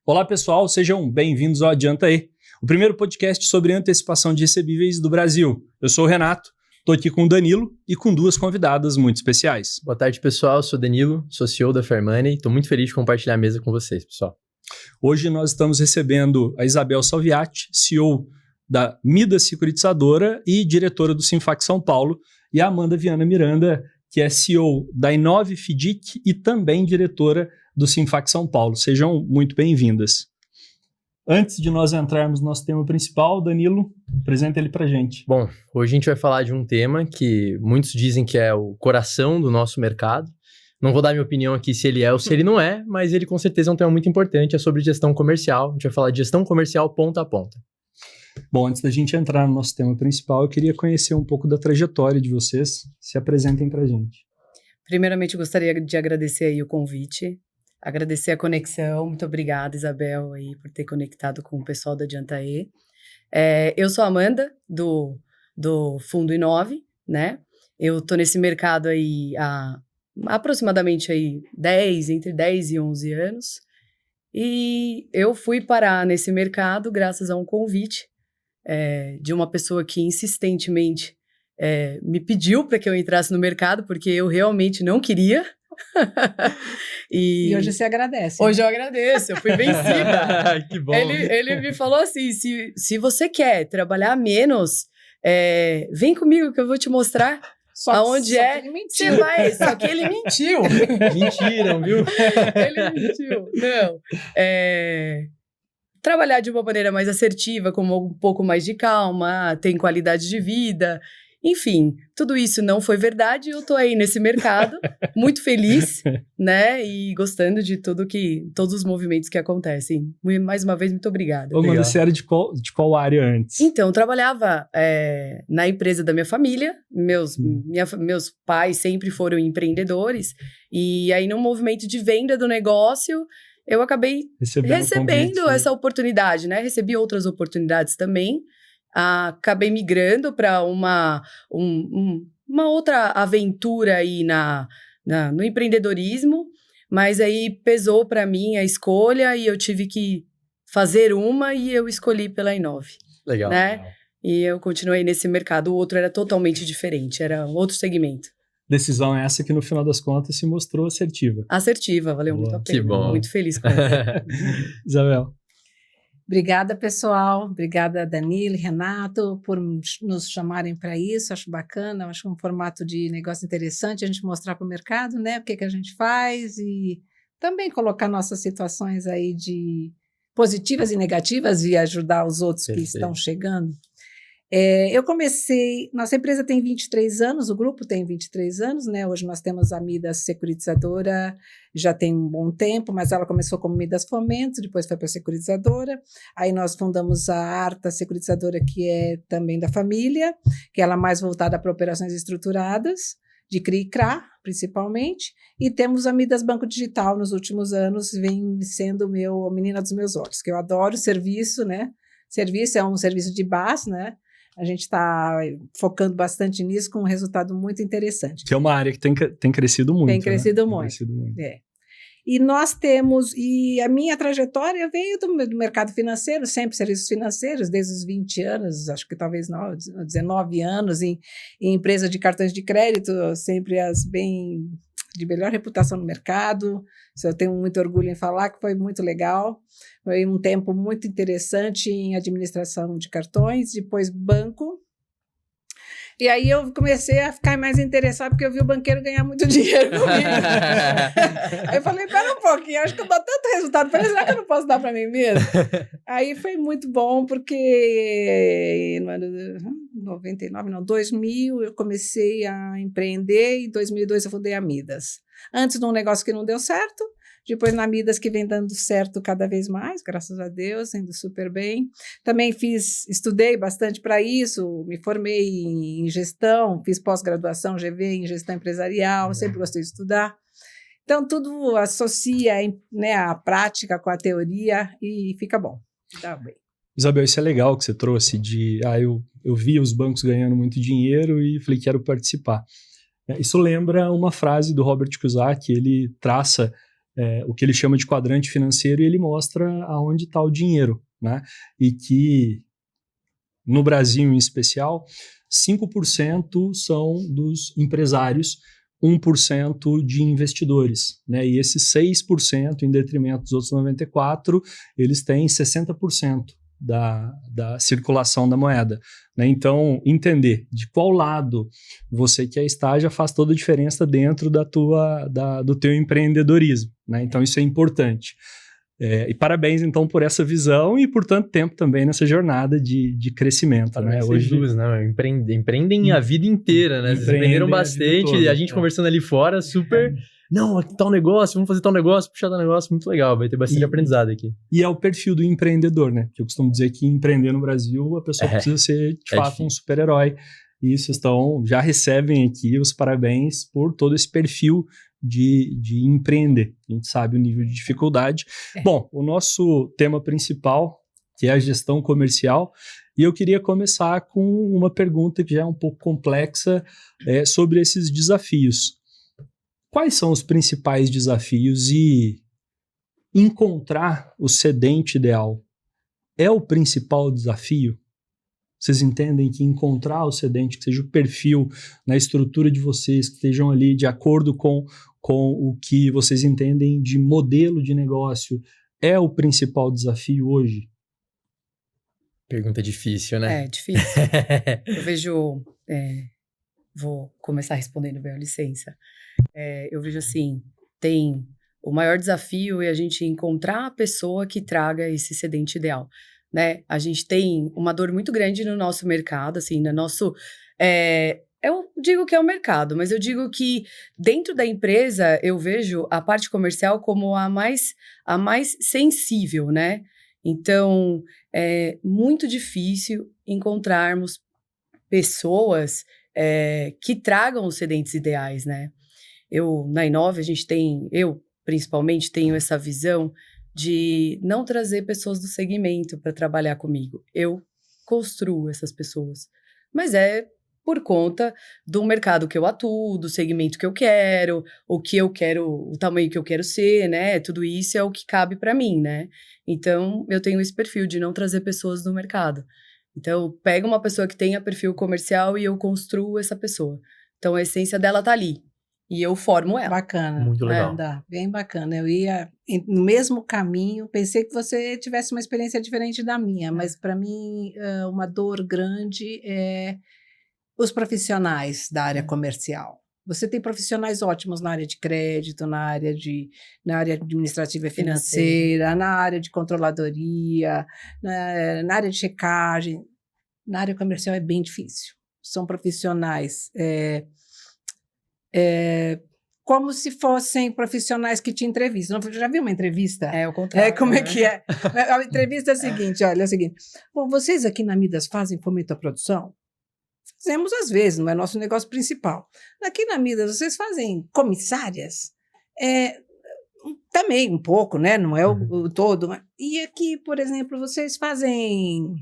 Olá pessoal, sejam bem-vindos ao Adianta aí, o primeiro podcast sobre antecipação de recebíveis do Brasil. Eu sou o Renato, estou aqui com o Danilo e com duas convidadas muito especiais. Boa tarde pessoal, eu sou o Danilo, sou CEO da Fairmoney, estou muito feliz de compartilhar a mesa com vocês, pessoal. Hoje nós estamos recebendo a Isabel Salviati, CEO da Midas Securitizadora e diretora do Sinfac São Paulo, e a Amanda Viana Miranda, que é CEO da Inove Fidic e também diretora do Sinfac São Paulo. Sejam muito bem-vindas. Antes de nós entrarmos no nosso tema principal, Danilo, apresenta ele pra gente. Bom, hoje a gente vai falar de um tema que muitos dizem que é o coração do nosso mercado. Não vou dar minha opinião aqui se ele é ou se ele não é, mas ele com certeza é um tema muito importante, é sobre gestão comercial. A gente vai falar de gestão comercial ponta a ponta. Bom, antes da gente entrar no nosso tema principal, eu queria conhecer um pouco da trajetória de vocês. Se apresentem pra gente. Primeiramente, eu gostaria de agradecer aí o convite, agradecer a conexão. Muito obrigada, Isabel, aí, por ter conectado com o pessoal da Adianta aí. Eu sou a Amanda, do Fundo Inove, né? Eu tô nesse mercado aí há aproximadamente aí entre 10 e 11 anos. E eu fui parar nesse mercado graças a um convite de uma pessoa que insistentemente me pediu para que eu entrasse no mercado, porque eu realmente não queria. E hoje você agradece. Hoje eu agradeço, eu fui vencida. Que bom. Ele me falou assim, se você quer trabalhar menos, vem comigo que eu vou te mostrar aonde é. Você vai, só que ele mentiu. Mentiram, viu? Ele mentiu. Não. Trabalhar de uma maneira mais assertiva, com um pouco mais de calma, tem qualidade de vida. Enfim, tudo isso não foi verdade. Eu tô aí nesse mercado, muito feliz, né? E gostando de todos os movimentos que acontecem. Mais uma vez, muito obrigada. Ô, Amanda, você era de qual área antes? Então, eu trabalhava na empresa da minha família. Meus pais sempre foram empreendedores. E aí, num movimento de venda do negócio, eu acabei recebendo essa oportunidade, né? Recebi outras oportunidades também. Acabei migrando para uma outra aventura aí no empreendedorismo, mas aí pesou para mim a escolha e eu tive que fazer e eu escolhi pela Inove. Legal. Né? Legal. E eu continuei nesse mercado, o outro era totalmente diferente, era outro segmento. Decisão essa que no final das contas se mostrou assertiva. Assertiva, valeu muito a pena. Que bom. Muito feliz com ela. Isabel. Obrigada, pessoal. Obrigada, Danilo e Renato, por nos chamarem para isso. Acho bacana, acho um formato de negócio interessante a gente mostrar para o mercado, né? O que a gente faz e também colocar nossas situações aí de positivas e negativas e ajudar os outros que estão chegando. Eu comecei, nossa empresa tem 23 anos, o grupo tem 23 anos, né? Hoje nós temos a Midas Securitizadora, já tem um bom tempo, mas ela começou como Midas Fomento, depois foi para a Securitizadora, aí nós fundamos a Arta Securitizadora, que é também da família, que ela é mais voltada para operações estruturadas, de CRI e CRA, principalmente, e temos a Midas Banco Digital nos últimos anos, vem sendo a menina dos meus olhos, que eu adoro serviço, né? Serviço é um serviço de base, né? A gente está focando bastante nisso com um resultado muito interessante. Que é uma área que tem crescido muito. Tem crescido muito. E nós temos, e a minha trajetória veio do mercado financeiro, sempre serviços financeiros, desde os 20 anos, acho que talvez 19 anos, em empresa de cartões de crédito, sempre de melhor reputação no mercado. Isso eu tenho muito orgulho em falar, que foi muito legal. Foi um tempo muito interessante em administração de cartões, depois banco. E aí eu comecei a ficar mais interessada, porque eu vi o banqueiro ganhar muito dinheiro comigo. Aí eu falei, pera um pouquinho, acho que eu dou tanto resultado, será que eu não posso dar para mim mesmo? Aí foi muito bom, porque no ano 2000 eu comecei a empreender, e em 2002 eu fundei a Midas. Antes de um negócio que não deu certo, depois na Midas que vem dando certo cada vez mais, graças a Deus, indo super bem. Também estudei bastante para isso, me formei em gestão, fiz pós-graduação GV em gestão empresarial, sempre gostei de estudar. Então, tudo associa, né, a prática com a teoria e fica bom. Tá bem. Isabel, isso é legal que você trouxe eu vi os bancos ganhando muito dinheiro e falei, quero participar. Isso lembra uma frase do Robert Kiyosaki, ele traça o que ele chama de quadrante financeiro e ele mostra aonde está o dinheiro, né? E que no Brasil em especial, 5% são dos empresários, 1% de investidores, né? E esses 6%, em detrimento dos outros 94%, eles têm 60% da circulação da moeda, né? Então, entender de qual lado você quer estar já faz toda a diferença dentro do teu empreendedorismo, né? Então, isso é importante. E parabéns, então, por essa visão e por tanto tempo também nessa jornada de crescimento, né? Hoje, né? Empreendem a vida inteira, né? Vocês empreenderam bastante, a gente conversando ali fora, super... Não, tal negócio, vamos fazer tal negócio, puxar tal negócio, muito legal, vai ter bastante aprendizado aqui. E é o perfil do empreendedor, né? Que eu costumo dizer que empreender no Brasil, a pessoa precisa ser, de fato, difícil. Um super-herói. E vocês já recebem aqui os parabéns por todo esse perfil de empreender. A gente sabe o nível de dificuldade. Bom, o nosso tema principal, que é a gestão comercial, e eu queria começar com uma pergunta que já é um pouco complexa sobre esses desafios. Quais são os principais desafios e encontrar o cedente ideal é o principal desafio? Vocês entendem que encontrar o cedente, que seja o perfil na estrutura de vocês, que estejam ali de acordo com o que vocês entendem de modelo de negócio, é o principal desafio hoje? Pergunta difícil, né? É, difícil. Eu vejo... vou começar respondendo bem, licença. Eu vejo assim, tem o maior desafio é a gente encontrar a pessoa que traga esse cedente ideal, né? A gente tem uma dor muito grande no nosso mercado, assim, no nosso... eu digo que é o mercado, mas eu digo que dentro da empresa eu vejo a parte comercial como a mais sensível, né? Então, é muito difícil encontrarmos pessoas que tragam os cedentes ideais, né? Na Inove, eu principalmente tenho essa visão de não trazer pessoas do segmento para trabalhar comigo. Eu construo essas pessoas, mas é por conta do mercado que eu atuo, do segmento que eu quero, o tamanho que eu quero ser, né? Tudo isso é o que cabe para mim, né? Então, eu tenho esse perfil de não trazer pessoas do mercado. Então, eu pego uma pessoa que tenha perfil comercial e eu construo essa pessoa. Então, a essência dela tá ali. E eu formo ela. Bacana. Muito legal. Bem bacana. Eu ia no mesmo caminho, pensei que você tivesse uma experiência diferente da minha, mas para mim, uma dor grande é os profissionais da área comercial. Você tem profissionais ótimos na área de crédito, na área administrativa e financeira, na área de controladoria, na área de checagem. Na área comercial é bem difícil. São profissionais como se fossem profissionais que te entrevistam. Já viu uma entrevista? É o contrário. Como é que é? A entrevista é a seguinte, olha, é o seguinte. Bom, vocês aqui na Midas fazem fomento à produção? Fazemos às vezes, não é nosso negócio principal. Aqui na Midas, vocês fazem comissárias? Também um pouco, né? Não é o todo. E aqui, por exemplo, vocês fazem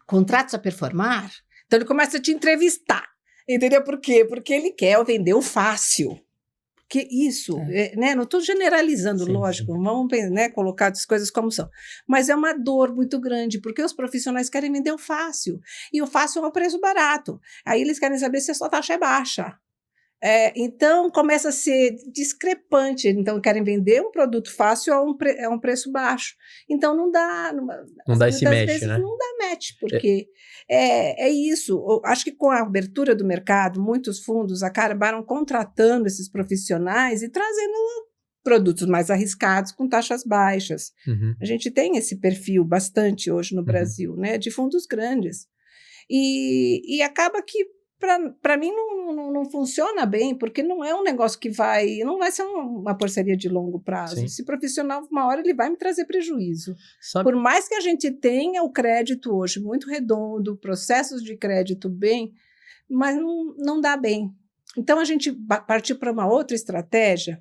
contratos a performar? Então ele começa a te entrevistar. Entendeu por quê? Porque ele quer vender o fácil. Porque isso, né? Não estou generalizando, sim, lógico, sim. Vamos, né, colocar as coisas como são. Mas é uma dor muito grande, porque os profissionais querem vender o fácil. E o fácil é um preço barato. Aí eles querem saber se a sua taxa é baixa. Então, começa a ser discrepante. Então, querem vender um produto fácil a um preço baixo. Então, não dá... Não dá esse match, vezes, né? Não dá match, porque é isso. Eu acho que com a abertura do mercado, muitos fundos acabaram contratando esses profissionais e trazendo produtos mais arriscados com taxas baixas. Uhum. A gente tem esse perfil bastante hoje no Brasil, né? De fundos grandes. E acaba que para mim não funciona bem, porque não é um negócio que não vai ser uma parceria de longo prazo. Sim. Esse profissional, uma hora, ele vai me trazer prejuízo. Por mais que a gente tenha o crédito hoje muito redondo, processos de crédito bem, mas não dá bem. Então, a gente partiu para uma outra estratégia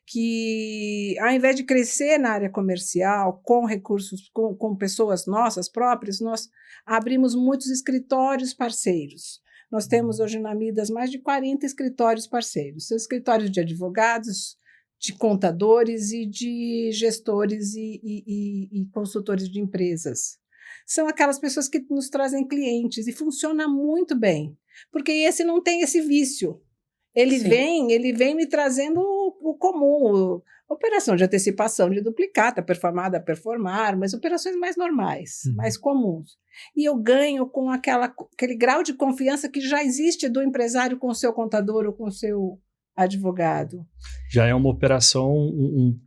que, ao invés de crescer na área comercial, com recursos, com pessoas nossas próprias, nós abrimos muitos escritórios parceiros. Nós temos hoje na Midas mais de 40 escritórios parceiros. São escritórios de advogados, de contadores e de gestores e consultores de empresas. São aquelas pessoas que nos trazem clientes e funciona muito bem, porque esse não tem esse vício. Ele vem me trazendo o comum, operação de antecipação de duplicata, performada, performar, mas operações mais normais, mais comuns. E eu ganho com aquele grau de confiança que já existe do empresário com o seu contador ou com o seu advogado. Já é uma operação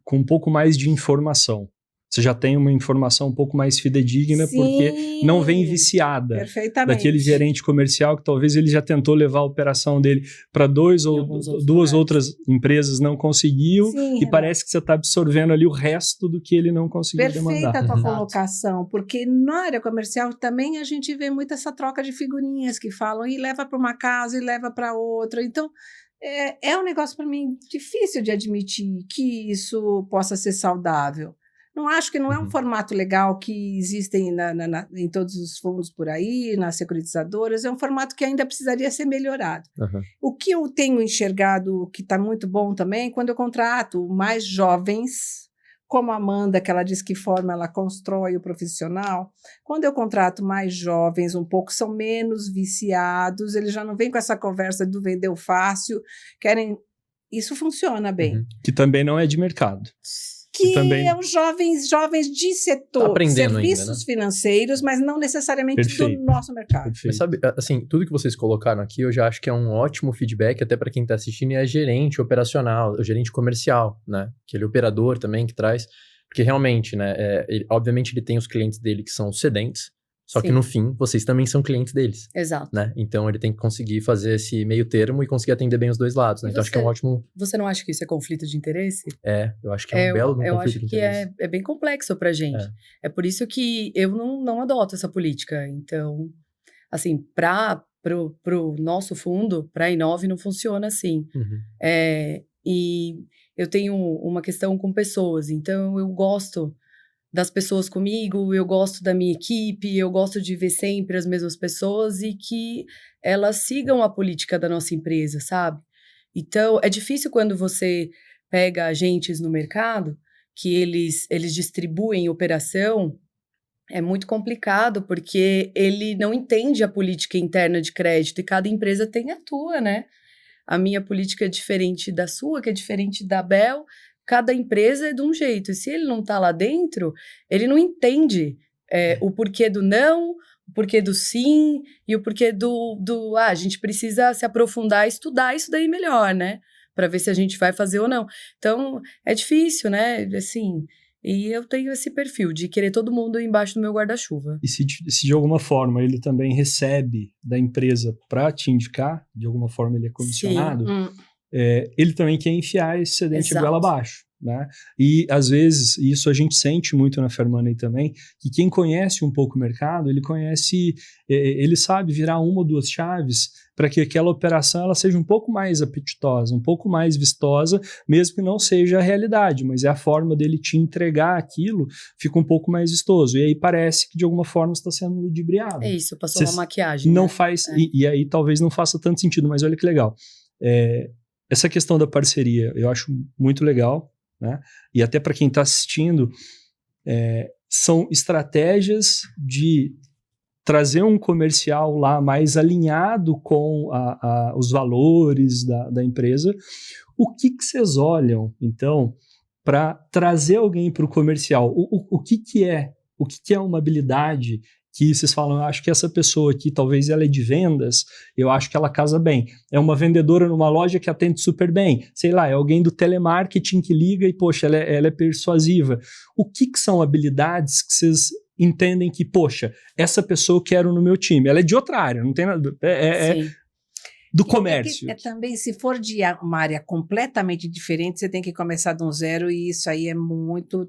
com um pouco mais de informação. Você já tem uma informação um pouco mais fidedigna, porque não vem viciada daquele gerente comercial que talvez ele já tentou levar a operação dele para duas outras empresas, não conseguiu, e parece que você está absorvendo ali o resto do que ele não conseguiu demandar. Perfeita a tua colocação, porque na área comercial também a gente vê muito essa troca de figurinhas que falam e leva para uma casa e leva para outra. Então, é um negócio para mim difícil de admitir que isso possa ser saudável. Não acho que não é um formato legal que existem em todos os fundos por aí, nas securitizadoras, é um formato que ainda precisaria ser melhorado. O que eu tenho enxergado que está muito bom também, quando eu contrato mais jovens, como a Amanda, que ela diz que forma, ela constrói o profissional, quando eu contrato mais jovens um pouco, são menos viciados, eles já não vêm com essa conversa do vendeu fácil, isso funciona bem. Que também não é de mercado. Que também é os jovens de setor, serviços ainda, né? financeiros, mas não necessariamente do nosso mercado. Mas sabe, assim, tudo que vocês colocaram aqui, eu já acho que é um ótimo feedback, até para quem está assistindo, e é gerente operacional, o gerente comercial, né? Aquele operador também que traz, porque realmente, né, obviamente ele tem os clientes dele que são os cedentes, só que no fim, vocês também são clientes deles. Exato. Né? Então, ele tem que conseguir fazer esse meio termo e conseguir atender bem os dois lados. Né? Então, acho que é um ótimo... Você não acha que isso é conflito de interesse? Eu acho que é um belo conflito de interesse. Eu acho que é bem complexo pra gente. É por isso que eu não adoto essa política. Então, assim, pro nosso fundo, pra Inove, não funciona assim. E eu tenho uma questão com pessoas. Então, eu gosto das pessoas comigo, eu gosto da minha equipe, eu gosto de ver sempre as mesmas pessoas e que elas sigam a política da nossa empresa, sabe? Então, é difícil quando você pega agentes no mercado, que eles distribuem operação, é muito complicado, porque ele não entende a política interna de crédito, e cada empresa tem a tua, né? A minha política é diferente da sua, que é diferente da Bel. Cada empresa é de um jeito, e se ele não está lá dentro, ele não entende o porquê do não, o porquê do sim, e o porquê a gente precisa se aprofundar e estudar isso daí melhor, né? Para ver se a gente vai fazer ou não. Então, é difícil, né? Assim, e eu tenho esse perfil de querer todo mundo embaixo do meu guarda-chuva. E se de alguma forma ele também recebe da empresa para te indicar, de alguma forma ele é comissionado, ele também quer enfiar esse excedente goela abaixo, né? E às vezes, isso a gente sente muito na Fair Money também, que quem conhece um pouco o mercado, ele sabe virar uma ou duas chaves para que aquela operação ela seja um pouco mais apetitosa, um pouco mais vistosa, mesmo que não seja a realidade, mas é a forma dele te entregar aquilo, fica um pouco mais vistoso. E aí parece que de alguma forma está sendo ludibriado. É isso, passou uma maquiagem. Não né? faz, e aí talvez não faça tanto sentido, mas olha que legal. Essa questão da parceria eu acho muito legal, né? E até para quem está assistindo, são estratégias de trazer um comercial lá mais alinhado com os valores da empresa. O que vocês olham, então, para trazer alguém para o comercial? O que é uma habilidade que vocês falam, eu acho que essa pessoa aqui, talvez ela é de vendas, eu acho que ela casa bem. É uma vendedora numa loja que atende super bem. Sei lá, é alguém do telemarketing que liga e, poxa, ela é persuasiva. O que são habilidades que vocês entendem que, poxa, essa pessoa eu quero no meu time? Ela é de outra área, não tem nada... do comércio. Também, se for de uma área completamente diferente, você tem que começar de um zero, e isso aí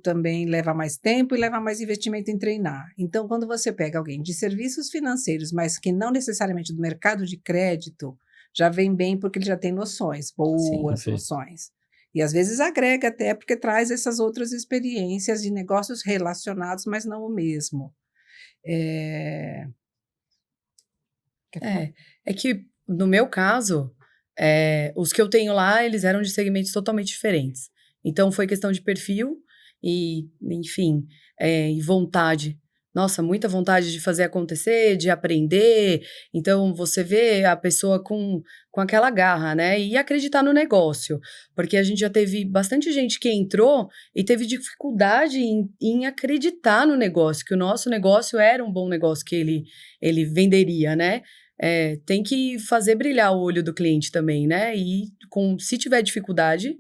também leva mais tempo e leva mais investimento em treinar. Então, quando você pega alguém de serviços financeiros, mas que não necessariamente do mercado de crédito, já vem bem porque ele já tem noções, boas noções. E às vezes agrega até porque traz essas outras experiências de negócios relacionados, mas não o mesmo. É que no meu caso, os que eu tenho lá, eles eram de segmentos totalmente diferentes. Então, foi questão de perfil e, enfim, e vontade. Nossa, muita vontade de fazer acontecer, de aprender. Então, você vê a pessoa com aquela garra, né? E acreditar no negócio. Porque a gente já teve bastante gente que entrou e teve dificuldade em acreditar no negócio, que o nosso negócio era um bom negócio que ele venderia, né? Tem que fazer brilhar o olho do cliente também, né? E se tiver dificuldade,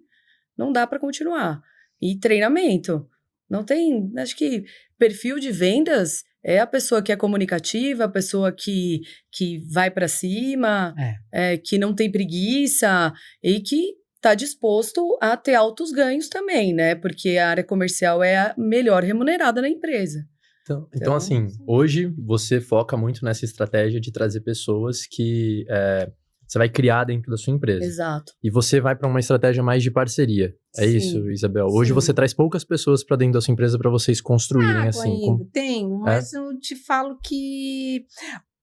não dá para continuar. E treinamento. Não tem, acho que perfil de vendas é a pessoa que é comunicativa, a pessoa que vai para cima, que não tem preguiça e que está disposto a ter altos ganhos também, né? Porque a área comercial é a melhor remunerada na empresa. Então assim, hoje você foca muito nessa estratégia de trazer pessoas que você vai criar dentro da sua empresa. Exato. E você vai para uma estratégia mais de parceria. É isso, Isabel? Hoje você traz poucas pessoas para dentro da sua empresa para vocês construírem assim. Tenho, mas eu te falo que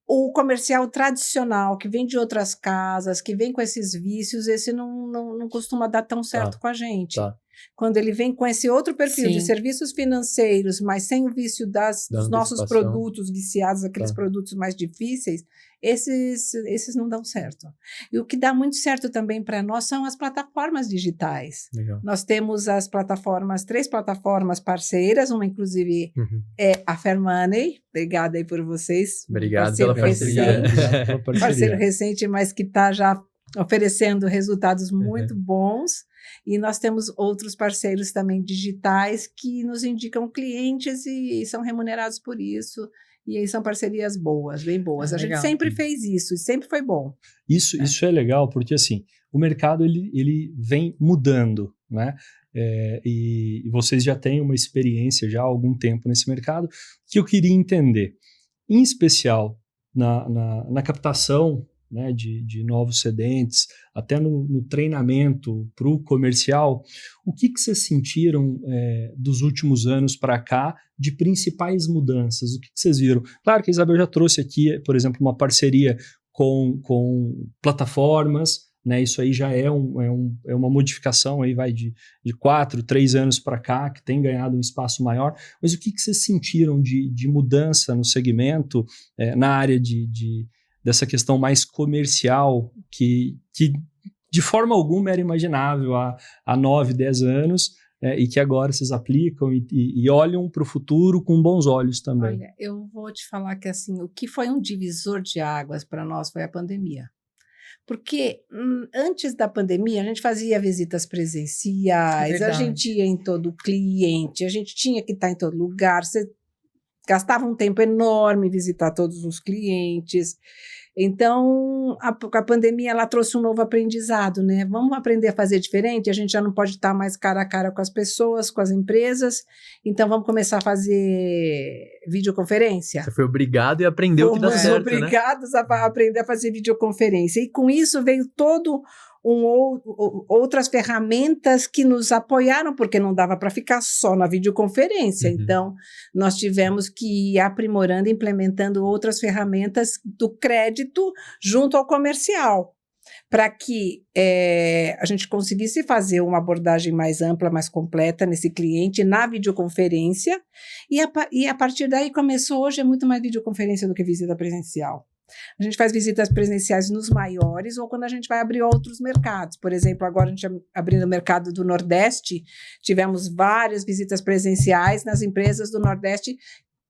o comercial tradicional, que vem de outras casas, que vem com esses vícios, esse não costuma dar tão certo com a gente. Quando ele vem com esse outro perfil de serviços financeiros, mas sem o vício dos nossos produtos viciados, aqueles produtos mais difíceis, esses não dão certo. E o que dá muito certo também para nós são as plataformas digitais. Legal. Nós temos as plataformas, 3 plataformas parceiras, uma inclusive é a Fair Money. Obrigada aí por vocês. Obrigado pela parceria. Parceiro recente, mas que está já oferecendo resultados muito bons. E nós temos outros parceiros também digitais que nos indicam clientes e são remunerados por isso. E aí são parcerias boas, bem boas. A gente sempre fez isso e sempre foi bom. Isso é legal porque, assim, o mercado ele vem mudando, né? E vocês já têm uma experiência já há algum tempo nesse mercado que eu queria entender, em especial na captação, né, de novos cedentes, até no treinamento para o comercial. O que vocês sentiram dos últimos anos para cá de principais mudanças? O que vocês viram? Claro que a Isabel já trouxe aqui, por exemplo, uma parceria com plataformas, né? Isso aí já é uma modificação aí, vai de 4, 3 anos para cá, que tem ganhado um espaço maior. Mas o que vocês sentiram de mudança no segmento, na área dessa questão mais comercial, que de forma alguma era imaginável há 9, 10 anos, e que agora vocês aplicam e olham para o futuro com bons olhos também? Olha, eu vou te falar que assim, o que foi um divisor de águas para nós foi a pandemia. Porque antes da pandemia, a gente fazia visitas presenciais, a gente ia em todo cliente, a gente tinha que estar em todo lugar, você gastava um tempo enorme visitar todos os clientes. Então, a pandemia ela trouxe um novo aprendizado, né? Vamos aprender a fazer diferente? A gente já não pode estar mais cara a cara com as pessoas, com as empresas. Então, vamos começar a fazer videoconferência. Você foi obrigado e aprendeu que dá certo, né? Obrigados a aprender a fazer videoconferência. E com isso veio todo outras ferramentas que nos apoiaram, porque não dava para ficar só na videoconferência. Então, nós tivemos que ir aprimorando, implementando outras ferramentas do crédito junto ao comercial, para que a gente conseguisse fazer uma abordagem mais ampla, mais completa nesse cliente, na videoconferência, e a partir daí começou, hoje é muito mais videoconferência do que visita presencial. A gente faz visitas presenciais nos maiores ou quando a gente vai abrir outros mercados. Por exemplo, agora a gente abrindo o mercado do Nordeste, tivemos várias visitas presenciais nas empresas do Nordeste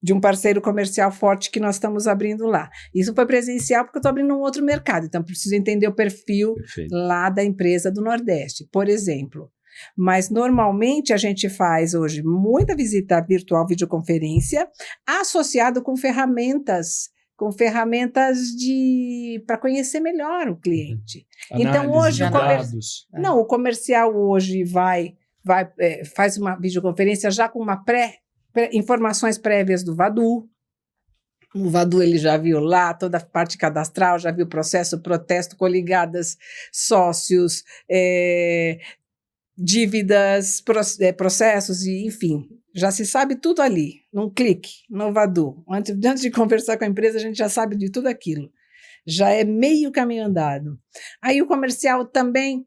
de um parceiro comercial forte que nós estamos abrindo lá. Isso foi presencial porque eu estou abrindo um outro mercado, então preciso entender o perfil lá da empresa do Nordeste, por exemplo. Mas normalmente a gente faz hoje muita visita virtual, videoconferência, associado com ferramentas para conhecer melhor o cliente. Então hoje o comercial hoje faz uma videoconferência já com informações prévias do Vadu. O Vadu ele já viu lá toda a parte cadastral, já viu processo, protesto, coligadas, sócios, dívidas, processos, e enfim, já se sabe tudo ali, num clique, no Vadu. Antes de conversar com a empresa, a gente já sabe de tudo aquilo. Já é meio caminho andado. Aí o comercial também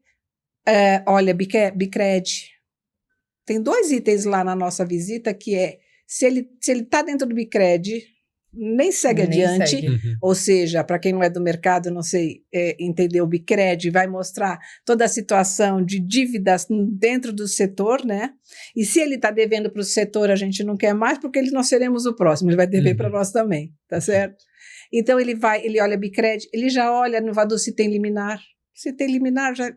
olha Bicred, tem 2 itens lá na nossa visita, que é, se ele está dentro do Bicred, nem segue adiante, segue. ou seja, para quem não é do mercado, não sei, entender o Bicred, vai mostrar toda a situação de dívidas dentro do setor, né? E se ele está devendo para o setor, a gente não quer mais, porque nós seremos o próximo, ele vai dever para nós também, tá certo? Então ele olha Bicred, ele já olha no Vadu se tem liminar. Se tem liminar, já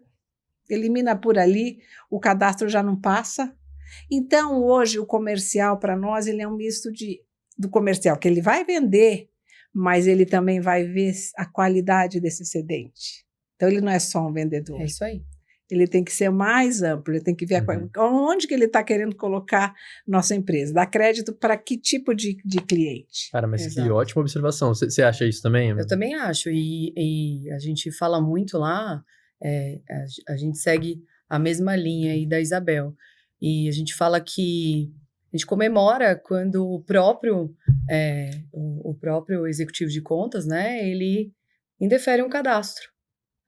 elimina por ali, o cadastro já não passa. Então, hoje, o comercial, para nós, ele é um misto do comercial, que ele vai vender, mas ele também vai ver a qualidade desse excedente. Então, ele não é só um vendedor. É isso aí. Ele tem que ser mais amplo, ele tem que ver onde que ele está querendo colocar nossa empresa, dar crédito para que tipo de cliente. Cara, mas Exato. que ótima observação. Você acha isso também? Eu também acho, e a gente fala muito lá, a gente segue a mesma linha aí da Isabel, e a gente fala que a gente comemora quando o próprio executivo de contas, né, ele indefere um cadastro.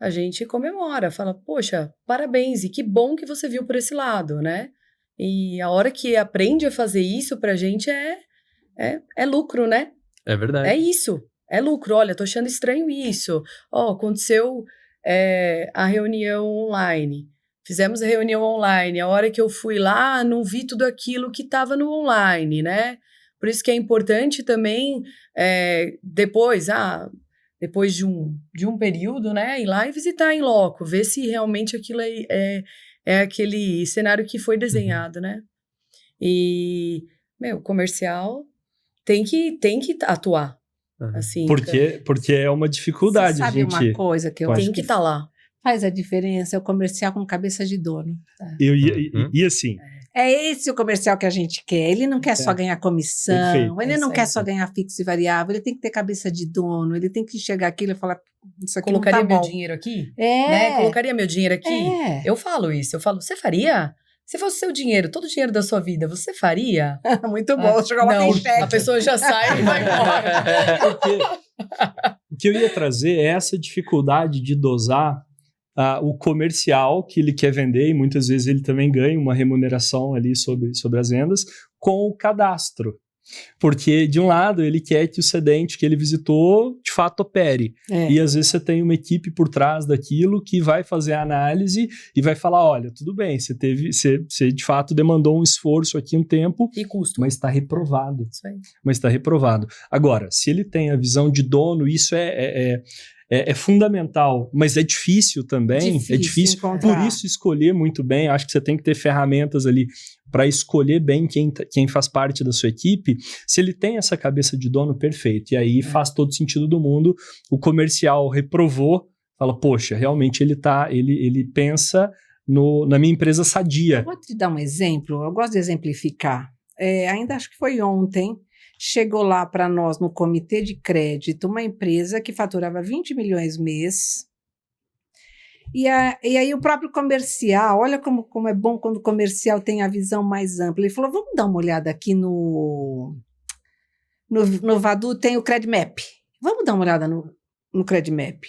A gente comemora, fala, poxa, parabéns, e que bom que você viu por esse lado, né? E a hora que aprende a fazer isso, pra gente é lucro, né? É verdade. É isso, é lucro. Olha, tô achando estranho isso. Aconteceu a reunião online. Fizemos a reunião online. A hora que eu fui lá, não vi tudo aquilo que estava no online, né? Por isso que é importante também, depois de um período, né, ir lá e visitar em loco, ver se realmente aquilo é aquele cenário que foi desenhado, né? E, comercial tem que atuar. Assim, Porque é uma dificuldade, Você sabe uma coisa que eu acho tem que estar lá. Faz a diferença, é o comercial com cabeça de dono. E assim... É esse o comercial que a gente quer. Ele não quer só ganhar comissão, Perfeito. ele não quer só ganhar fixo e variável, ele tem que ter cabeça de dono, ele tem que enxergar aquilo e falar, isso aqui Colocaria não tá meu bom. dinheiro aqui? É. Né? Colocaria meu dinheiro aqui? É. Eu falo isso, você faria? Se fosse seu dinheiro, todo o dinheiro da sua vida, você faria? Muito bom, chegou lá, tem cheque. A pessoa já sai e vai embora. O que eu ia trazer é essa dificuldade de dosar o comercial que ele quer vender, e muitas vezes ele também ganha uma remuneração ali sobre as vendas, com o cadastro. Porque, de um lado, ele quer que o cedente que ele visitou, de fato, opere. E, às vezes, você tem uma equipe por trás daquilo que vai fazer a análise e vai falar, olha, tudo bem, você de fato demandou um esforço aqui, um tempo, e custo, mas está reprovado. Isso aí. Mas está reprovado. Agora, se ele tem a visão de dono, isso é fundamental, mas é difícil também. É difícil. Encontrar. Por isso, escolher muito bem. Acho que você tem que ter ferramentas ali para escolher bem quem faz parte da sua equipe. Se ele tem essa cabeça de dono, perfeito. E aí faz todo sentido do mundo. O comercial reprovou, fala, poxa, realmente ele pensa na minha empresa sadia. Eu vou te dar um exemplo, eu gosto de exemplificar. Ainda acho que foi ontem, chegou lá para nós no comitê de crédito uma empresa que faturava 20 milhões mês. E aí o próprio comercial, olha como é bom quando o comercial tem a visão mais ampla. Ele falou, vamos dar uma olhada aqui no Vadu, tem o Credmap. Vamos dar uma olhada no Credmap.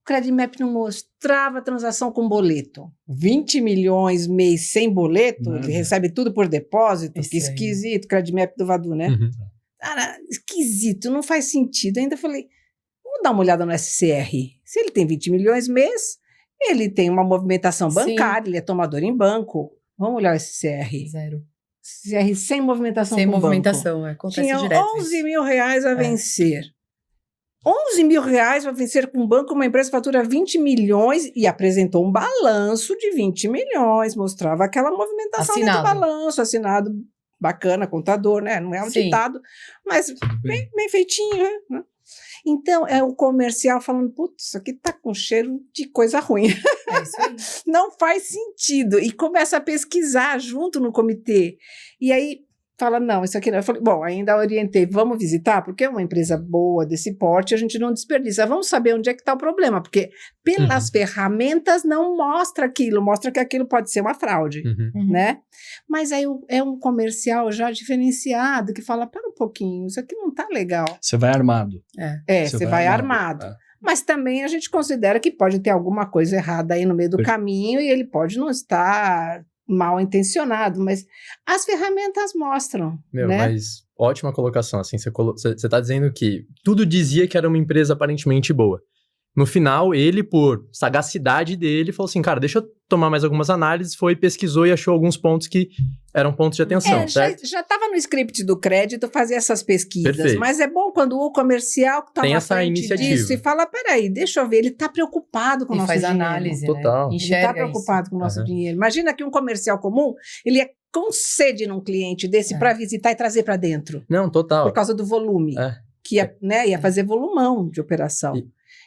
O Credmap não mostrava transação com boleto. 20 milhões mês sem boleto, ele recebe tudo por depósito. Que esquisito, Credmap do Vadu, né? Uhum. Cara, esquisito, não faz sentido. Ainda falei, vamos dar uma olhada no SCR. Se ele tem 20 milhões mês, ele tem uma movimentação bancária, ele é tomador em banco. Vamos olhar o SCR. Zero. SCR sem movimentação sem com movimentação, banco. Acontece Tinha direto 11 mil reais a vencer. 11 mil reais a vencer com um banco, uma empresa fatura 20 milhões e apresentou um balanço de 20 milhões, mostrava aquela movimentação dentro do balanço, assinado, bacana, contador, né? Não é auditado, mas bem feitinho, né? Então, é o comercial falando, putz, isso aqui tá com cheiro de coisa ruim. É isso aí. Não faz sentido. E começa a pesquisar junto no comitê. E aí, fala, não, isso aqui não. Eu falei, bom, ainda orientei, vamos visitar, porque é uma empresa boa desse porte, a gente não desperdiça. Vamos saber onde é que está o problema, porque pelas ferramentas não mostra aquilo, mostra que aquilo pode ser uma fraude, né? Mas aí é um comercial já diferenciado, que fala, para um pouquinho, isso aqui não está legal. Você vai armado. Você vai armado. Mas também a gente considera que pode ter alguma coisa errada aí no meio do caminho e ele pode não estar mal intencionado, mas as ferramentas mostram, Meu, né? mas ótima colocação, assim, você tá dizendo que tudo dizia que era uma empresa aparentemente boa. No final, ele, por sagacidade dele, falou assim, cara, deixa eu tomar mais algumas análises, foi, pesquisou e achou alguns pontos que eram pontos de atenção, certo? Já estava no script do crédito fazer essas pesquisas, Perfeito. mas é bom quando o comercial toma Tem essa frente iniciativa. disso e fala, peraí, deixa eu ver, ele está preocupado com o E nosso faz dinheiro. análise, Total. né? Ele está Enxerga preocupado com o nosso Aham. dinheiro. Imagina que um comercial comum, ele é com sede num cliente desse É. para visitar e trazer para dentro, Não, total. por causa do volume, É. que ia, né, ia fazer volumão de operação.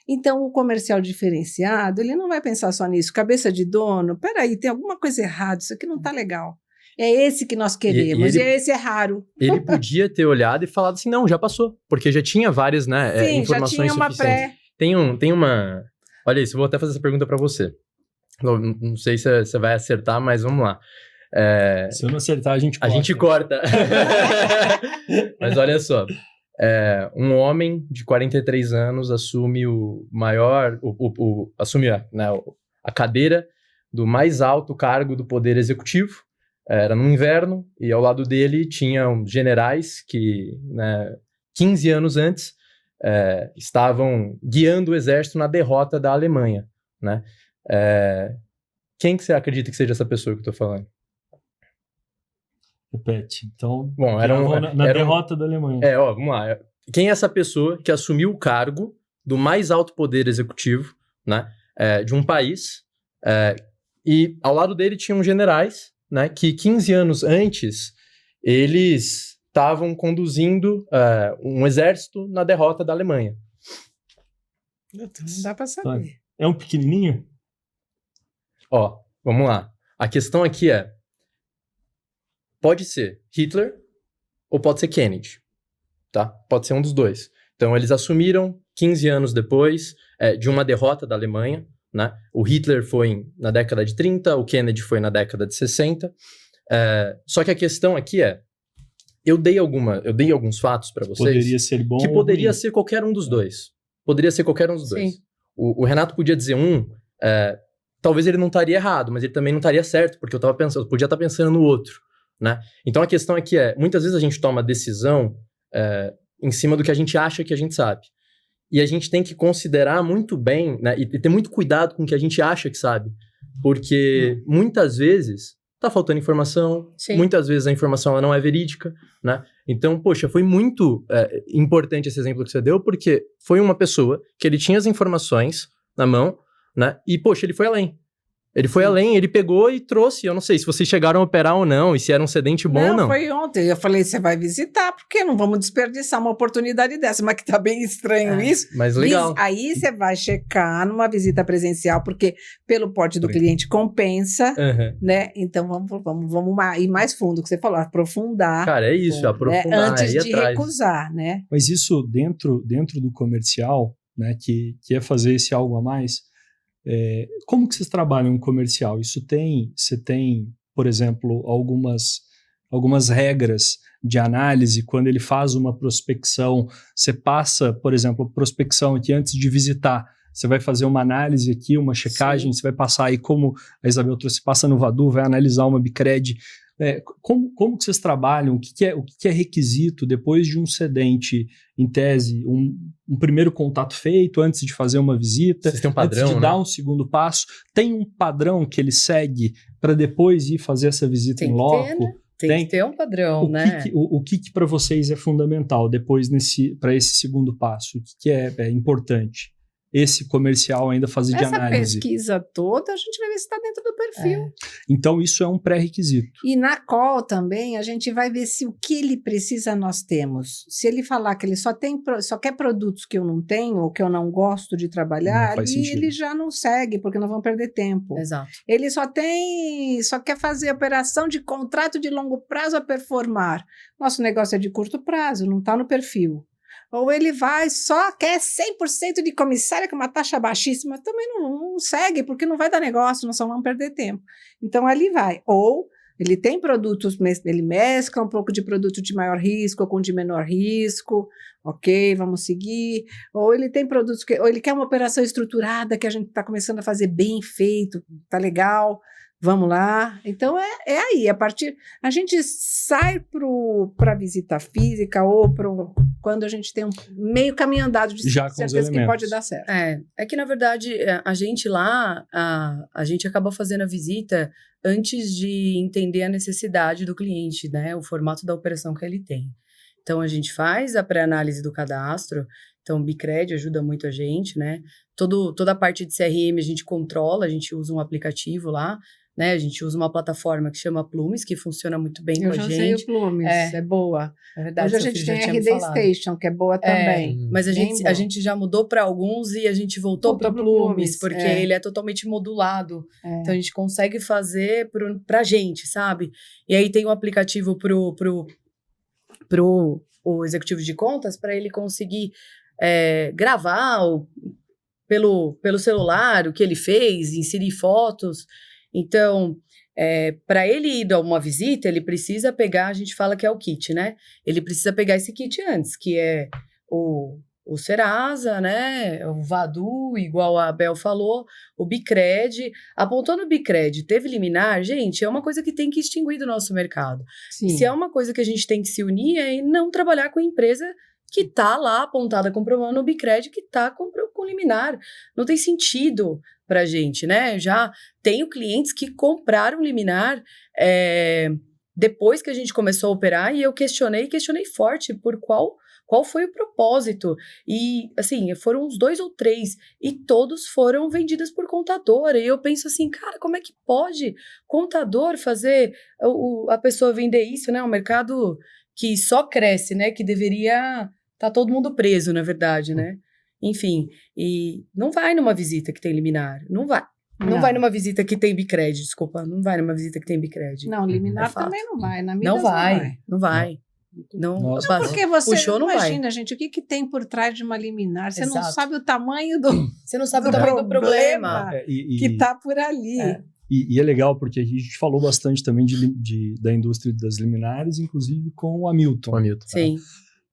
Então, o comercial diferenciado, ele não vai pensar só nisso. Cabeça de dono, peraí, tem alguma coisa errada, isso aqui não está legal. É esse que nós queremos, e e ele- esse é raro. Ele podia ter olhado e falado assim, não, já passou, porque já tinha várias, né, Sim, já informações tinha uma suficientes. pré. Tem uma... Olha isso, eu vou até fazer essa pergunta pra você. Não sei se você vai acertar, mas vamos lá. Se eu não acertar, a gente A gente corta. Mas olha só. Um homem de 43 anos assume o maior... assume a cadeira do mais alto cargo do Poder Executivo. Era no inverno, e ao lado dele tinham generais que, né, 15 anos antes, estavam guiando o exército na derrota da Alemanha, né? Quem que você acredita que seja essa pessoa que eu tô falando? Repete. Então, Bom, na derrota da Alemanha. Vamos lá. Quem é essa pessoa que assumiu o cargo do mais alto poder executivo, né, de um país, e ao lado dele tinham generais, né, que 15 anos antes eles estavam conduzindo um exército na derrota da Alemanha. Não dá para saber. É um pequenininho? Ó, vamos lá. A questão aqui pode ser Hitler ou pode ser Kennedy, tá? Pode ser um dos dois. Então, eles assumiram 15 anos depois de uma derrota da Alemanha, né? O Hitler foi na década de 30, o Kennedy foi na década de 60. Só que a questão aqui eu dei alguns fatos para vocês. Poderia ser bom que ou poderia ruim. ser qualquer um dos dois. Poderia ser qualquer um dos dois. Sim. O Renato podia dizer talvez ele não estaria errado, mas ele também não estaria certo, porque eu podia estar pensando no outro, né? Então a questão aqui muitas vezes a gente toma decisão em cima do que a gente acha que a gente sabe. E a gente tem que considerar muito bem, né, e ter muito cuidado com o que a gente acha que sabe, porque muitas vezes tá faltando informação, Sim. muitas vezes a informação ela não é verídica, né? Então, poxa, foi muito importante esse exemplo que você deu, porque foi uma pessoa que ele tinha as informações na mão, né? E, poxa, ele foi além. Ele foi além, ele pegou e trouxe. Eu não sei se vocês chegaram a operar ou não, e se era um sedente bom ou não. Foi ontem. Eu falei, você vai visitar, porque não vamos desperdiçar uma oportunidade dessa. Mas que tá bem estranho isso. Mas legal. Aí você vai checar numa visita presencial, porque pelo porte do cliente compensa, Uhum. né? Então vamos ir mais fundo, que você falou, aprofundar. Cara, é isso, né? aprofundar, Antes ir de atrás. recusar, né? Mas isso dentro do comercial, né, que é fazer esse algo a mais, como que vocês trabalham em comercial? Você tem, por exemplo, algumas regras de análise. Quando ele faz uma prospecção, você passa, por exemplo, a prospecção aqui antes de visitar, você vai fazer uma análise aqui, uma checagem, você vai passar aí, como a Isabel trouxe, passa no Vadu, vai analisar uma Bicred. Como que vocês trabalham? O que é requisito depois de um cedente, em tese, um primeiro contato feito antes de fazer uma visita, Vocês têm um padrão, antes de né? dar um segundo passo? Tem um padrão que ele segue para depois ir fazer essa visita Tem em que loco? ter, né? Tem que ter um padrão, né? O que para vocês é fundamental depois para esse segundo passo? O que é importante? Esse comercial ainda fazer de Essa análise. pesquisa toda, a gente vai ver se está dentro do perfil. Então, isso é um pré-requisito. E na call também, a gente vai ver se o que ele precisa nós temos. Se ele falar que ele só quer produtos que eu não tenho, ou que eu não gosto de trabalhar, Não faz ali sentido. ele já não segue, porque não vão perder tempo. Exato. Ele só quer fazer operação de contrato de longo prazo a performar. Nosso negócio é de curto prazo, não está no perfil. Ou ele só quer 100% de comissária com uma taxa baixíssima, também não segue, porque não vai dar negócio, nós só vamos perder tempo. Então, ali vai. Ou ele tem produtos, ele mescla um pouco de produto de maior risco com de menor risco, ok, vamos seguir. Ou ele tem produtos, ou ele quer uma operação estruturada que a gente está começando a fazer bem feito, tá legal, Vamos lá. Então, é aí. A gente sai para visita física ou quando a gente tem um meio caminho andado de Já com os certeza que elementos. pode dar certo. É que, na verdade, a gente lá, a gente acaba fazendo a visita antes de entender a necessidade do cliente, né? O formato da operação que ele tem. Então, a gente faz a pré-análise do cadastro. Então, o Bicred ajuda muito a gente, né? Toda a parte de CRM a gente controla, a gente usa um aplicativo lá, né? A gente usa uma plataforma que chama Plumes, que funciona muito bem Eu com já a usei o gente. Plumes, é boa. É verdade, Hoje a seu gente filho tem já a tinha me RD falado. Station, que é boa também. Mas a Bem gente, boa. a gente já mudou para alguns e a gente voltou para Voltou o pro Plumes, Plumes, porque é. ele é totalmente modulado. É. Então a gente consegue fazer pra gente, sabe? E aí tem um aplicativo pro o executivo de contas para ele conseguir gravar pelo celular o que ele fez, inserir fotos. Então, para ele ir a uma visita, ele precisa pegar, a gente fala que é o kit, né? Ele precisa pegar esse kit antes, que é o Serasa, né? O Vadu, igual a Bel falou, o Bicred. Apontou no Bicred, teve liminar, gente, é uma coisa que tem que extinguir do nosso mercado. Sim. Se é uma coisa que a gente tem que se unir, é não trabalhar com empresa que está lá apontada com problema no Bicred, que está com liminar. Não tem sentido para a gente, né? Já tenho clientes que compraram liminar depois que a gente começou a operar e eu questionei forte por qual foi o propósito. E, assim, foram uns 2 ou 3 e todos foram vendidos por contador. E eu penso assim, cara, como é que pode contador fazer a pessoa vender isso, né? Um mercado que só cresce, né? Que deveria estar todo mundo preso, na verdade, né? Enfim, e não vai numa visita que tem liminar. Não vai. Não vai numa visita que tem Bicred, desculpa. Não vai numa visita que tem Bicred. Não, liminar fato. também não vai. Na Midas Não vai. Não, Nossa, basta- Porque você puxou, não imagina, vai. gente, o que tem por trás de uma liminar? Você não Exato. sabe o tamanho do Você não sabe do o tamanho do problema. problema. que está por ali. É. E é legal porque a gente falou bastante também da indústria das liminares, inclusive com o Hamilton. Sim.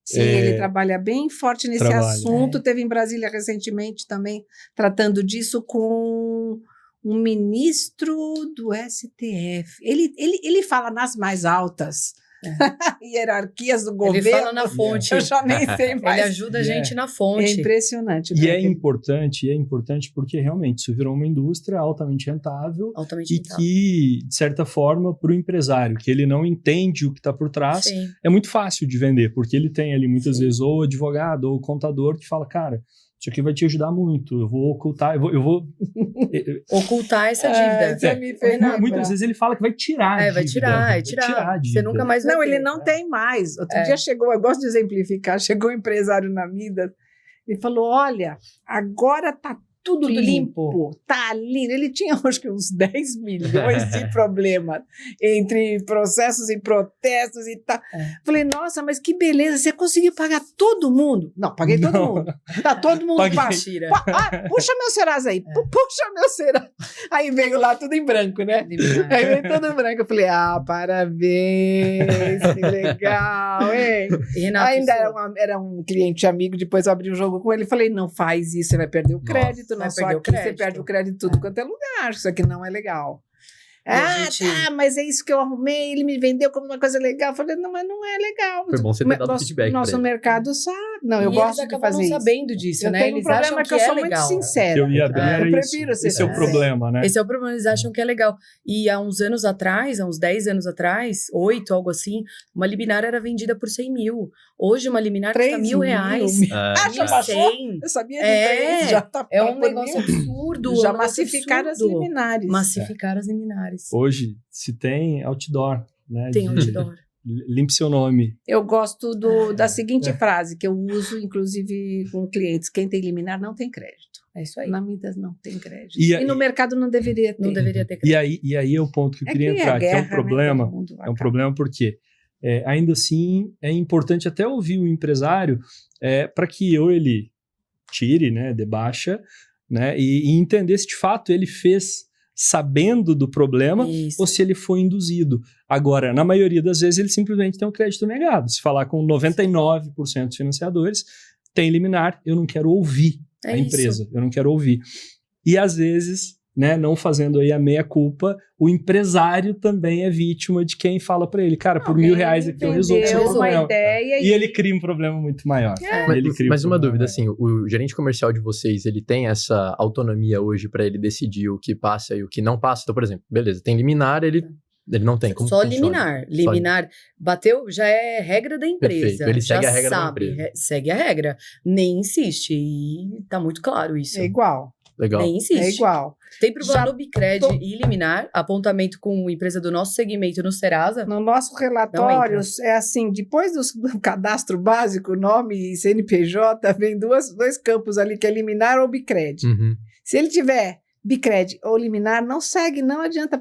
Sim, ele trabalha bem forte nesse Trabalha. assunto. Teve em Brasília recentemente também tratando disso com um ministro do STF. Ele fala nas mais altas hierarquias do governo. Ele fala na fonte. Eu já nem sei mais. Ele ajuda a gente na É fonte. impressionante. E né? é importante porque realmente isso virou uma indústria altamente rentável Altamente e rentável. que, de certa forma, para o empresário, que ele não entende o que está por trás, Sim. é muito fácil de vender, porque ele tem ali muitas Sim. vezes ou o advogado ou o contador que fala, cara, isso aqui vai te ajudar muito, eu vou ocultar, eu vou... Ocultar essa dívida. Você me fez lembrar. Muitas vezes ele fala que vai tirar a Vai dívida, tirar, vai tirar. a Você dívida. nunca mais vai Não, ter. ele não tem mais. Outro dia chegou, eu gosto de exemplificar, chegou um empresário na Midas e falou, olha, agora tá tudo limpo, tá lindo. Ele tinha, acho que uns 10 milhões de problemas entre processos e protestos e tal. Falei, nossa, mas que beleza, você conseguiu pagar todo mundo? Não, paguei todo mundo. Tá todo mundo Paguei. pago. Mentira. Puxa meu Serasa aí, puxa meu Serasa. Aí veio lá tudo em branco, né? Aí veio tudo em branco. Eu falei, parabéns, que legal, hein? E Renato, Ainda isso- era um cliente amigo, depois eu abri o jogo com ele e falei, não faz isso, você vai perder o crédito, vai não só perder o aqui, você crédito. perde o crédito em tudo quanto é lugar, isso aqui não é legal. gente- Tá, mas é isso que eu arrumei, ele me vendeu como uma coisa legal. Eu falei, não, mas não é legal. Foi bom você ter dado nosso, feedback pra Nosso ele. mercado sabe. Não, eu E gosto eles de acabam fazer não isso. sabendo disso, Eu né? tenho um Eles problema acham que que eu é sou legal. muito sincera. Eu ia abrir Eu era prefiro isso. ser Esse é o sincera. problema, né? Esse é o problema, eles acham que é legal. E há uns anos atrás, há uns 10 anos atrás, 8, algo assim, uma liminar era vendida por 100 mil. Hoje uma liminar custa 3 R$1.000. mil. Ah, já baixou? 1.100. Eu sabia de É, três, já tá É um por negócio mil. absurdo. Já é um negócio massificaram as absurdo. liminares. Massificar as liminares. Hoje se tem outdoor, né? Tem de- outdoor. Limpe seu nome. Eu gosto da seguinte frase, que eu uso, inclusive, com clientes. Quem tem liminar não tem crédito. É isso aí. Na Midas não tem crédito. E E no mercado não deveria ter. Não deveria ter crédito. E aí é o ponto que eu queria que entrar, que é um guerra, problema. Né? Todo mundo vai É um acabar. problema porque, ainda assim, é importante até ouvir o empresário para que ou ele tire, né, debaixa, né, e entender se de fato ele fez sabendo do problema Isso. ou se ele foi induzido. Agora, na maioria das vezes, ele simplesmente tem um crédito negado. Se falar com 99% dos financiadores, tem liminar, eu não quero ouvir É a isso. empresa, eu não quero ouvir. E às vezes né, não fazendo aí a meia-culpa, o empresário também é vítima de quem fala para ele, cara, por R$1.000 aqui eu resolvo seu uma problema. ideia E ele cria um problema muito maior. Mas uma dúvida, assim, o gerente comercial de vocês, ele tem essa autonomia hoje para ele decidir o que passa e o que não passa? Então, por exemplo, beleza, tem liminar, ele não tem. Como só funciona? liminar. Liminar, bateu, já é regra da empresa. Perfeito, ele segue já a regra da sabe, empresa. segue a regra. Nem insiste. E tá muito claro isso. É igual. Legal. Nem insiste. É igual. Tem problema Já no Bicred e liminar, apontamento com empresa do nosso segmento no Serasa. No nosso relatório, é assim, depois do cadastro básico, nome e CNPJ, vem dois campos ali, que é liminar ou Bicred. Uhum. Se ele tiver Bicred ou liminar, não segue, não adianta,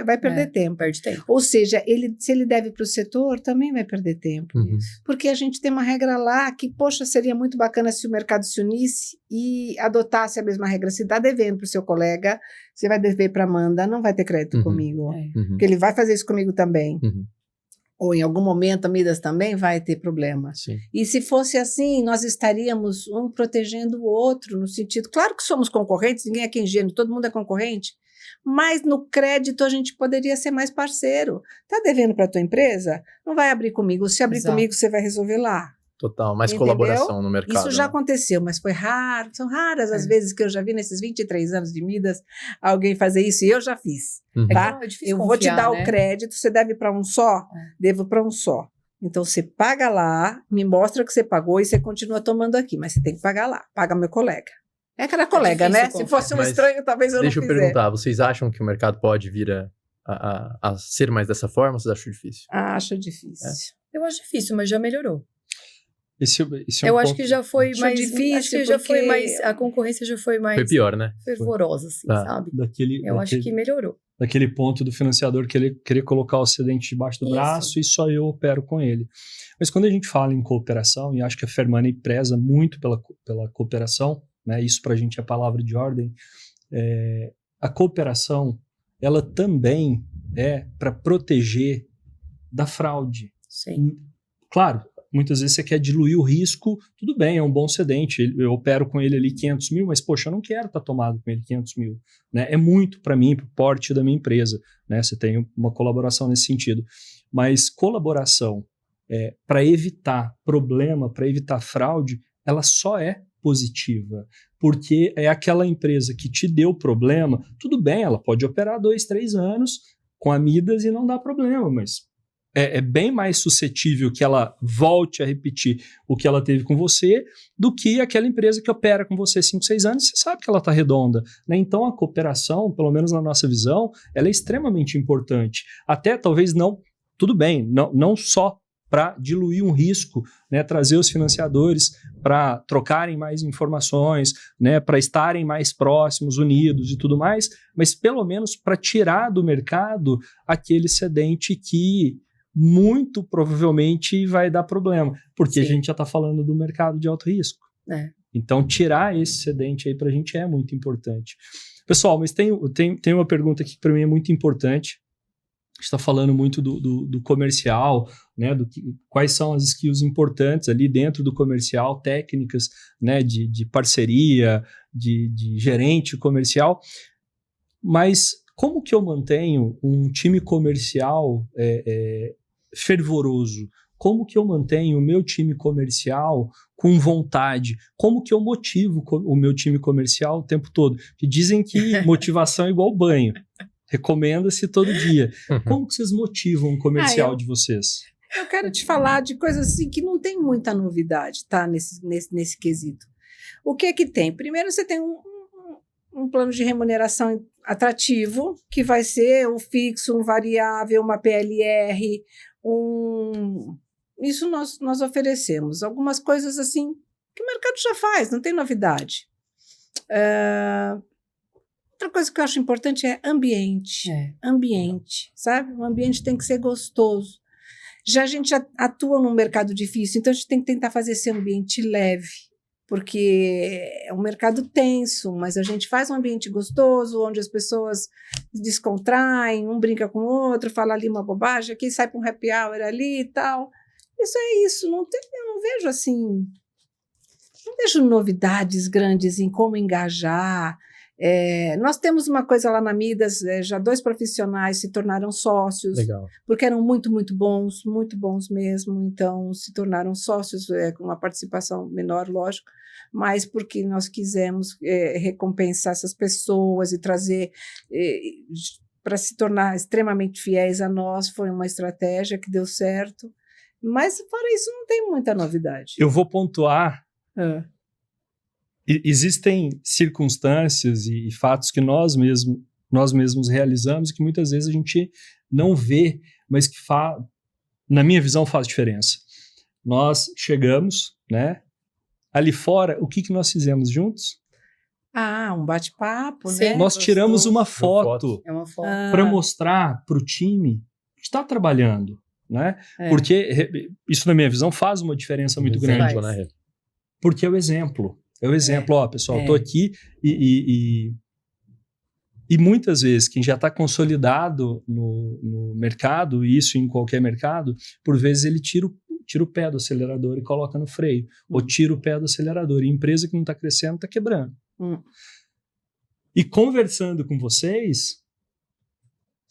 vai perder tempo. Perde tempo. Ou seja, se ele deve para o setor, também vai perder tempo. Uhum. Porque a gente tem uma regra lá que, poxa, seria muito bacana se o mercado se unisse e adotasse a mesma regra. Se está devendo para o seu colega, você vai dever para a Amanda, não vai ter crédito Uhum. comigo. É. Uhum. Porque ele vai fazer isso comigo também. Uhum. Ou em algum momento a Midas também vai ter problema. Sim. E se fosse assim, nós estaríamos um protegendo o outro, no sentido, claro que somos concorrentes, ninguém aqui é ingênuo, todo mundo é concorrente, mas no crédito a gente poderia ser mais parceiro. Tá devendo para a tua empresa? Não vai abrir comigo. Se abrir Exato. comigo, você vai resolver lá. Total, mais Entendeu? colaboração no mercado. Isso já né? aconteceu, mas foi raro. São raras as É. vezes que eu já vi nesses 23 anos de Midas alguém fazer isso, e eu já fiz. Uhum. Tá? É difícil Eu vou te confiar, dar né? o crédito, você deve para um só? Devo para um só. Então, você paga lá, me mostra que você pagou e você continua tomando aqui, mas você tem que pagar lá. Paga meu colega. É cada colega, difícil né? Se confiar. fosse um Mas estranho, talvez eu Deixa não eu fizesse. perguntar, vocês acham que o mercado pode vir a ser mais dessa forma ou vocês acham difícil? Acho difícil. Eu acho difícil, mas já melhorou. Esse é um Eu acho ponto- que já foi Acho mais difícil, acho que já foi porque- mais, a concorrência já foi mais Foi pior, né? fervorosa, assim, Tá. sabe? daquele, Acho que melhorou. daquele ponto do financiador que ele querer colocar o excedente debaixo do Isso. braço e só eu opero com ele. Mas quando a gente fala em cooperação, e acho que a Fairmoney preza muito pela cooperação, né, isso para a gente é palavra de ordem, a cooperação, ela também é para proteger da fraude. Sim. Claro, muitas vezes você quer diluir o risco, tudo bem, é um bom cedente, eu opero com ele ali 500 mil, mas poxa, eu não quero estar tomado com ele 500 mil, né? É muito para mim, para o porte da minha empresa, né? Você tem uma colaboração nesse sentido, mas colaboração para evitar problema, para evitar fraude, ela só é positiva, porque é aquela empresa que te deu problema, tudo bem, ela pode operar 2, 3 anos com a Midas e não dá problema, mas é bem mais suscetível que ela volte a repetir o que ela teve com você do que aquela empresa que opera com você 5, 6 anos e você sabe que ela está redonda, né? Então a cooperação, pelo menos na nossa visão, ela é extremamente importante. Até talvez não, tudo bem, não só para diluir um risco, né, trazer os financiadores para trocarem mais informações, né, para estarem mais próximos, unidos e tudo mais, mas pelo menos para tirar do mercado aquele cedente que muito provavelmente vai dar problema, porque Sim. a gente já está falando do mercado de alto risco. É. Então, tirar esse cedente aí para a gente é muito importante. Pessoal, mas tem uma pergunta aqui que para mim é muito importante. A gente está falando muito do comercial, né, quais são as skills importantes ali dentro do comercial, técnicas, né, de parceria, de gerente comercial, mas como que eu mantenho um time comercial fervoroso? Como que eu mantenho o meu time comercial com vontade? Como que eu motivo o meu time comercial o tempo todo? Porque dizem que motivação é igual banho. Recomenda-se todo dia. Como que vocês motivam o comercial de vocês? Eu quero te falar de coisas assim que não tem muita novidade, tá? Nesse quesito. O que é que tem? Primeiro, você tem um plano de remuneração atrativo, que vai ser um fixo, um variável, uma PLR, Isso nós oferecemos. Algumas coisas assim que o mercado já faz, não tem novidade. Outra coisa que eu acho importante é ambiente. Ambiente, sabe? O ambiente tem que ser gostoso. Já a gente atua num mercado difícil, então a gente tem que tentar fazer esse ambiente leve, porque é um mercado tenso, mas a gente faz um ambiente gostoso, onde as pessoas descontraem, um brinca com o outro, fala ali uma bobagem, aqui sai para um happy hour ali e tal. Isso é isso, eu não vejo assim, não vejo novidades grandes em como engajar. Nós temos uma coisa lá na Midas, já 2 profissionais se tornaram sócios, Legal. porque eram muito bons mesmo, então se tornaram sócios com uma participação menor, lógico, mas porque nós quisemos recompensar essas pessoas e trazer para se tornar extremamente fiéis a nós, foi uma estratégia que deu certo, mas fora isso não tem muita novidade. Eu vou pontuar. Existem circunstâncias e fatos que nós mesmos realizamos que muitas vezes a gente não vê, mas que, na minha visão, faz diferença. Nós chegamos, né? Ali fora, o que nós fizemos juntos? Um bate-papo, Sim. né? Nós tiramos uma foto. foto É uma foto. para mostrar para o time que está trabalhando, né? Porque isso, na minha visão, faz uma diferença muito grande. Exemplo, né? Porque é o exemplo. É o exemplo, ó, pessoal, tô aqui e muitas vezes quem já está consolidado no mercado, e isso em qualquer mercado, por vezes ele tira o pé do acelerador e coloca no freio, ou tira o pé do acelerador, e a empresa que não está crescendo está quebrando. E conversando com vocês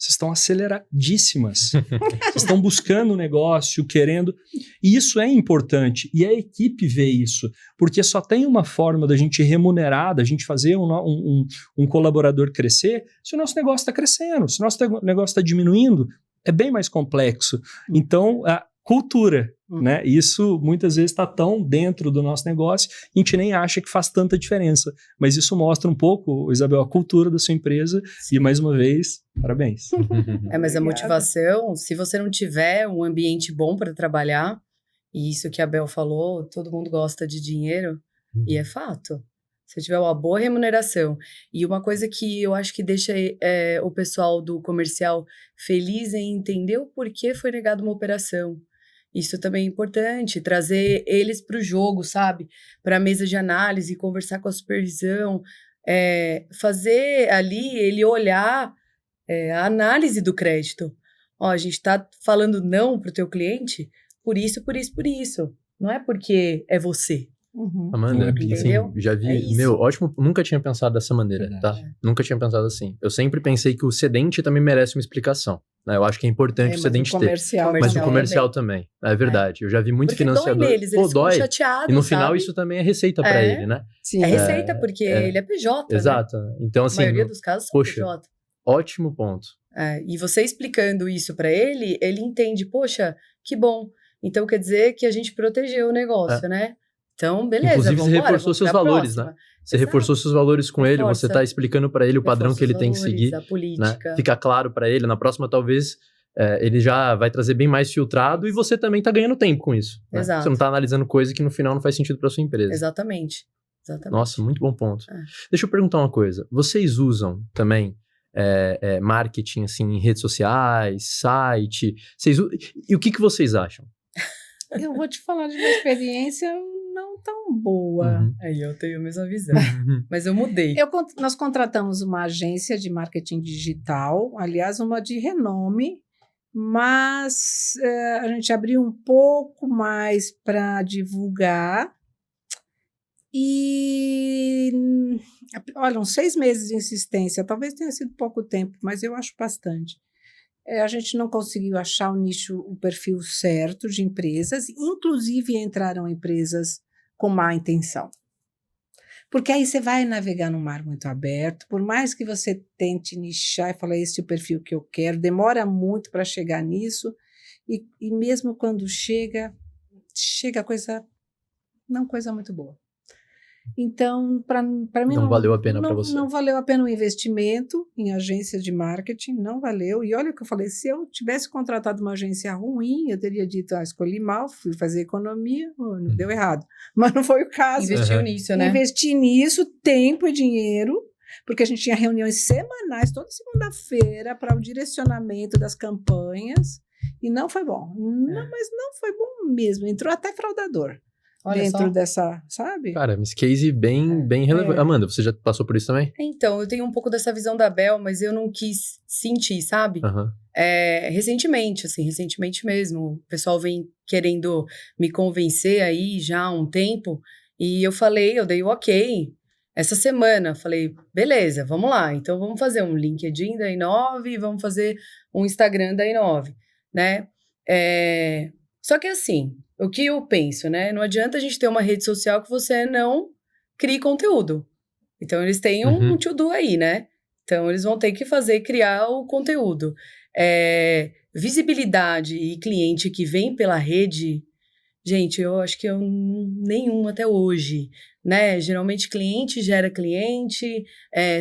estão aceleradíssimas. Vocês estão buscando o negócio, querendo. E isso é importante. E a equipe vê isso. Porque só tem uma forma da gente remunerar, da gente fazer um colaborador crescer, se o nosso negócio está crescendo. Se o nosso negócio está diminuindo, é bem mais complexo. Então, a cultura, né? Isso muitas vezes está tão dentro do nosso negócio, a gente nem acha que faz tanta diferença. Mas isso mostra um pouco, Isabel, a cultura da sua empresa. Sim. E mais uma vez, parabéns. Mas a motivação, se você não tiver um ambiente bom para trabalhar, e isso que a Bel falou, todo mundo gosta de dinheiro, e é fato. Se tiver uma boa remuneração. E uma coisa que eu acho que deixa o pessoal do comercial feliz em entender o porquê foi negada uma operação. Isso também é importante, trazer eles para o jogo, sabe? Para a mesa de análise, conversar com a supervisão, fazer ali ele olhar a análise do crédito. Ó, a gente está falando não para o teu cliente por isso. Não é porque é você. Amanda, entendeu? Já vi, ótimo, nunca tinha pensado dessa maneira, tá? Nunca tinha pensado assim. Eu sempre pensei que o cedente também merece uma explicação, né? Eu acho que é importante o cedente ter, mas o comercial também, é verdade. Eu já vi muito financiador, dói neles, eles ficam chateados, e no final isso também é receita pra ele, né? Sim. É receita, porque ele é PJ, exato, né? Então assim... A maioria dos casos são PJ. Ótimo ponto. E você explicando isso pra ele, ele entende, poxa, que bom. Então quer dizer que a gente protegeu o negócio, né? Então, beleza, inclusive, você reforçou seus valores, né? Você reforçou seus valores com ele, você está explicando para ele o padrão que ele tem que seguir. A política. Né? Fica claro para ele, na próxima talvez ele já vai trazer bem mais filtrado e você também está ganhando tempo com isso. Né? Exato. Você não está analisando coisa que no final não faz sentido para sua empresa. Exatamente. Nossa, muito bom ponto. Deixa eu perguntar uma coisa. Vocês usam também marketing assim, em redes sociais, site? E o que vocês acham? Eu vou te falar de uma experiência não tão boa. Aí eu tenho a mesma visão, mas eu mudei. Nós contratamos uma agência de marketing digital, aliás, uma de renome, mas a gente abriu um pouco mais para divulgar e, olha, uns 6 meses de insistência, talvez tenha sido pouco tempo, mas eu acho bastante. A gente não conseguiu achar o perfil certo de empresas, inclusive entraram empresas com má intenção. Porque aí você vai navegar num mar muito aberto, por mais que você tente nichar e falar, esse é o perfil que eu quero, demora muito para chegar nisso, e mesmo quando chega coisa muito boa. Então, para mim não valeu a pena para você. Não valeu a pena o investimento em agência de marketing, não valeu. E olha o que eu falei, se eu tivesse contratado uma agência ruim, eu teria dito, escolhi mal, fui fazer economia, não deu errado. Mas não foi o caso. Investiu nisso, né? Investi nisso, tempo e dinheiro, porque a gente tinha reuniões semanais, toda segunda-feira, para o direcionamento das campanhas, e não foi bom. Mas não foi bom mesmo, entrou até fraudador. Olha dentro só. Dessa, sabe? Cara, mas case bem relevante. Amanda, você já passou por isso também? Então, eu tenho um pouco dessa visão da Bel, mas eu não quis sentir, sabe? Recentemente mesmo. O pessoal vem querendo me convencer aí já há um tempo, e eu dei o ok. Essa semana, falei, beleza, vamos lá. Então, vamos fazer um LinkedIn da Inove e vamos fazer um Instagram da Inove, né? Só que assim, o que eu penso, né? Não adianta a gente ter uma rede social que você não crie conteúdo. Então, eles têm um to-do aí, né? Então, eles vão ter que criar o conteúdo. Visibilidade e cliente que vem pela rede, gente, eu acho que nenhum até hoje, né? Geralmente, cliente gera cliente,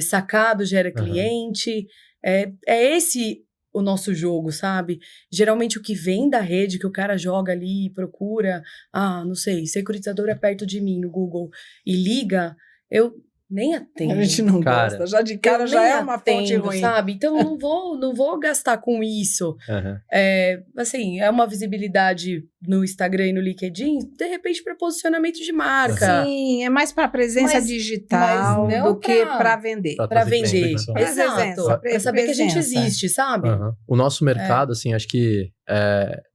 sacado gera cliente. É esse o nosso jogo, sabe? Geralmente, o que vem da rede, que o cara joga ali e procura, não sei, securitizadora perto de mim no Google e liga, eu nem atendo. A gente não gosta, já de cara já é uma fonte ruim. Sabe? Então, não vou gastar com isso. Assim, é uma visibilidade no Instagram e no LinkedIn, de repente, para posicionamento de marca. Sim, é mais para presença digital do que para vender. Para vender. Exato. Para saber que a gente existe, sabe? O nosso mercado, assim, acho que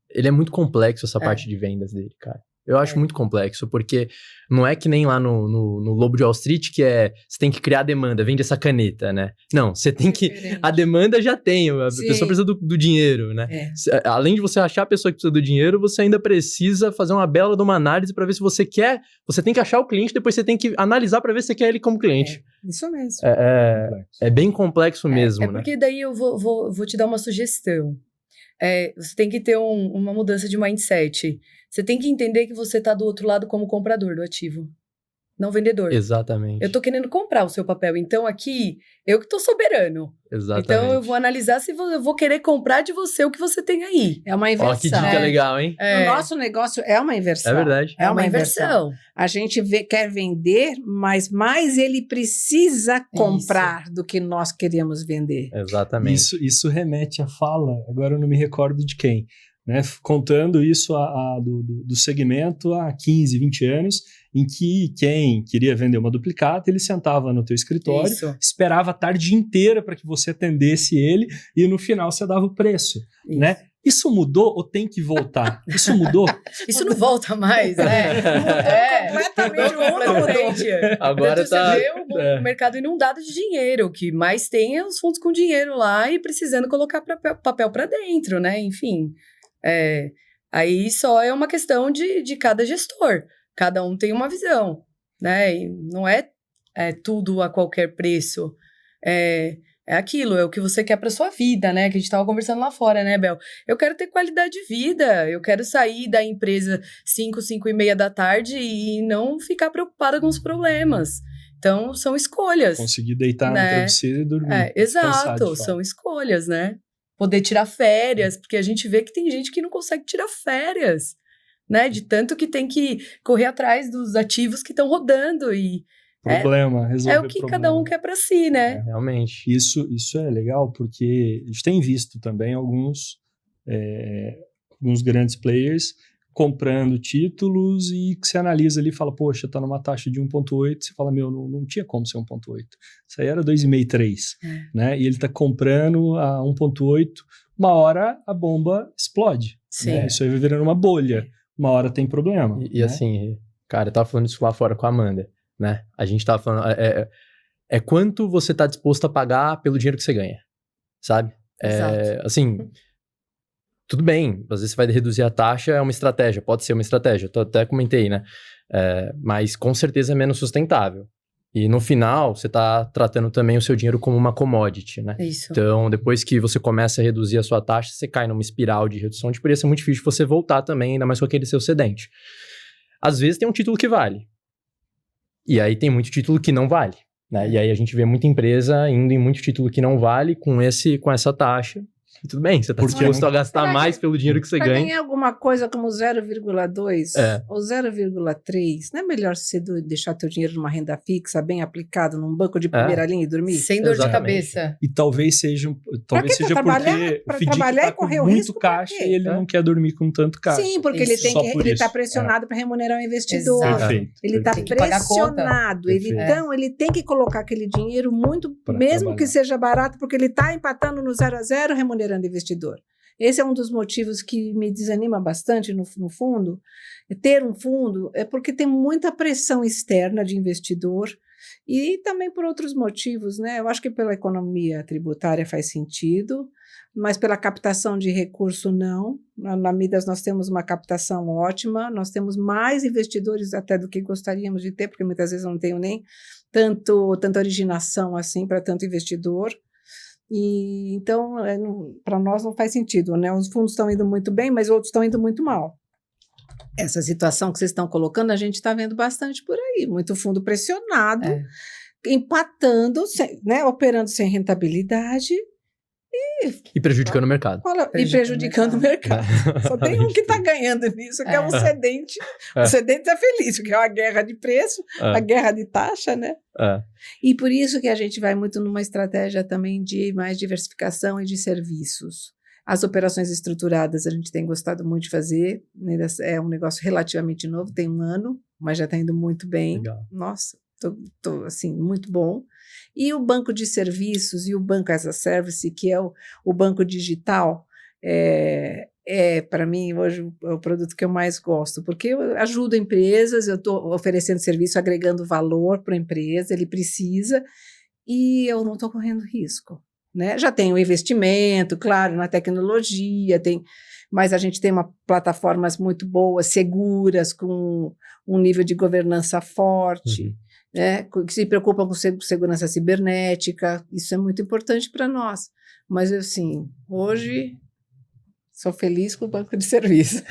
ele é muito complexo, essa parte de vendas dele, cara. Eu acho muito complexo, porque não é que nem lá no Lobo de Wall Street, que você tem que criar a demanda, vende essa caneta, né? Não, você tem que... A demanda já tem, a pessoa precisa do dinheiro, né? Além de você achar a pessoa que precisa do dinheiro, você ainda precisa fazer uma bela de uma análise para ver se você quer... Você tem que achar o cliente, depois você tem que analisar para ver se você quer ele como cliente. Isso mesmo. É bem complexo mesmo, né? Porque daí eu vou te dar uma sugestão. Você tem que ter uma mudança de mindset. Você tem que entender que você está do outro lado como comprador do ativo, não vendedor. Exatamente. Eu estou querendo comprar o seu papel, então aqui, eu que estou soberano. Exatamente. Então eu vou analisar se eu vou querer comprar de você o que você tem aí. É uma inversão. Ó, que dica legal, hein? O nosso negócio é uma inversão. É verdade. É uma inversão. A gente quer vender, mas mais ele precisa comprar do que nós queremos vender. Exatamente. Isso remete à fala, agora eu não me recordo de quem, né? Contando isso do segmento há 15, 20 anos, em que quem queria vender uma duplicata, ele sentava no teu escritório, esperava a tarde inteira para que você atendesse ele e no final você dava o preço, né? Isso mudou ou tem que voltar? Isso mudou? Isso não volta mais, né? Completamente. Agora você vê o mercado inundado de dinheiro. O que mais tem é os fundos com dinheiro lá e precisando colocar papel para dentro, né? Enfim, aí só é uma questão de cada gestor. Cada um tem uma visão, né? E não é tudo a qualquer preço. É aquilo, é o que você quer para sua vida, né? Que a gente estava conversando lá fora, né, Bel? Eu quero ter qualidade de vida, eu quero sair da empresa 5h30 da tarde e não ficar preocupada com os problemas. Então, são escolhas. Conseguir deitar no travesseiro e dormir. Exato, são escolhas, né? Poder tirar férias, porque a gente vê que tem gente que não consegue tirar férias, né? De tanto que tem que correr atrás dos ativos que estão rodando e... resolver o que cada um quer para si, né? Realmente. Isso é legal porque a gente tem visto também alguns grandes players comprando títulos e que você analisa ali e fala, poxa, tá numa taxa de 1.8, você fala, não tinha como ser 1.8. Isso aí era 2,5, 3, né? E ele tá comprando a 1.8, uma hora a bomba explode. Né? Isso aí vai virando uma bolha. Uma hora tem problema. E assim, cara, eu tava falando isso lá fora com a Amanda, né? A gente tava falando, quanto você tá disposto a pagar pelo dinheiro que você ganha, sabe? Assim, tudo bem, às vezes você vai reduzir a taxa, é uma estratégia, pode ser uma estratégia, eu até comentei, né? Mas com certeza é menos sustentável. E no final, você tá tratando também o seu dinheiro como uma commodity, né? Isso. Então, depois que você começa a reduzir a sua taxa, você cai numa espiral de redução, onde poderia ser muito difícil você voltar também, ainda mais com aquele seu excedente. Às vezes tem um título que vale. E aí tem muito título que não vale, né? E aí a gente vê muita empresa indo em muito título que não vale com essa taxa. E tudo bem, você tá disposto a gastar mais pelo dinheiro que você ganha. Pra ganhar alguma coisa como 0,2 ou 0,3, não é melhor você deixar teu dinheiro numa renda fixa, bem aplicado, num banco de primeira linha e dormir? Sem dor de cabeça. E talvez seja porque o FDIC tá com muito caixa e ele não quer dormir com tanto caixa. Sim, porque ele tá pressionado para remunerar o investidor. Perfeito. Ele tá pressionado. Então, ele tem que colocar aquele dinheiro muito, mesmo que seja barato, porque ele tá empatando no 0 a 0, remunerando investidor. Esse é um dos motivos que me desanima bastante no fundo. Ter um fundo é porque tem muita pressão externa de investidor E também por outros motivos, né? Eu acho que pela economia tributária faz sentido, mas pela captação de recurso não. Na Midas nós temos uma captação ótima, nós temos mais investidores até do que gostaríamos de ter, porque muitas vezes eu não tenho nem tanta originação assim para tanto investidor. E então, para nós não faz sentido, né? Os fundos estão indo muito bem, mas outros estão indo muito mal. Essa situação que vocês estão colocando, a gente está vendo bastante por aí, muito fundo pressionado, empatando, né? Operando sem rentabilidade. E prejudicando o mercado. E prejudicando o mercado. Só tem um que está ganhando nisso, que é um cedente. O cedente está feliz, porque é uma guerra de preço, a guerra de taxa, né? E por isso que a gente vai muito numa estratégia também de mais diversificação e de serviços. As operações estruturadas a gente tem gostado muito de fazer, é um negócio relativamente novo, tem 1 ano, mas já está indo muito bem. Legal. Nossa, tô assim, muito bom. E o banco de serviços e o banco as a service, que é o banco digital, para mim hoje o produto que eu mais gosto, porque eu ajudo empresas, eu estou oferecendo serviço, agregando valor para a empresa, ele precisa, e eu não estou correndo risco. Né? Já tem o investimento, claro, na tecnologia, mas a gente tem plataformas muito boas, seguras, com um nível de governança forte, né? Que se preocupam com segurança cibernética, isso é muito importante para nós. Mas, assim, hoje sou feliz com o banco de serviço.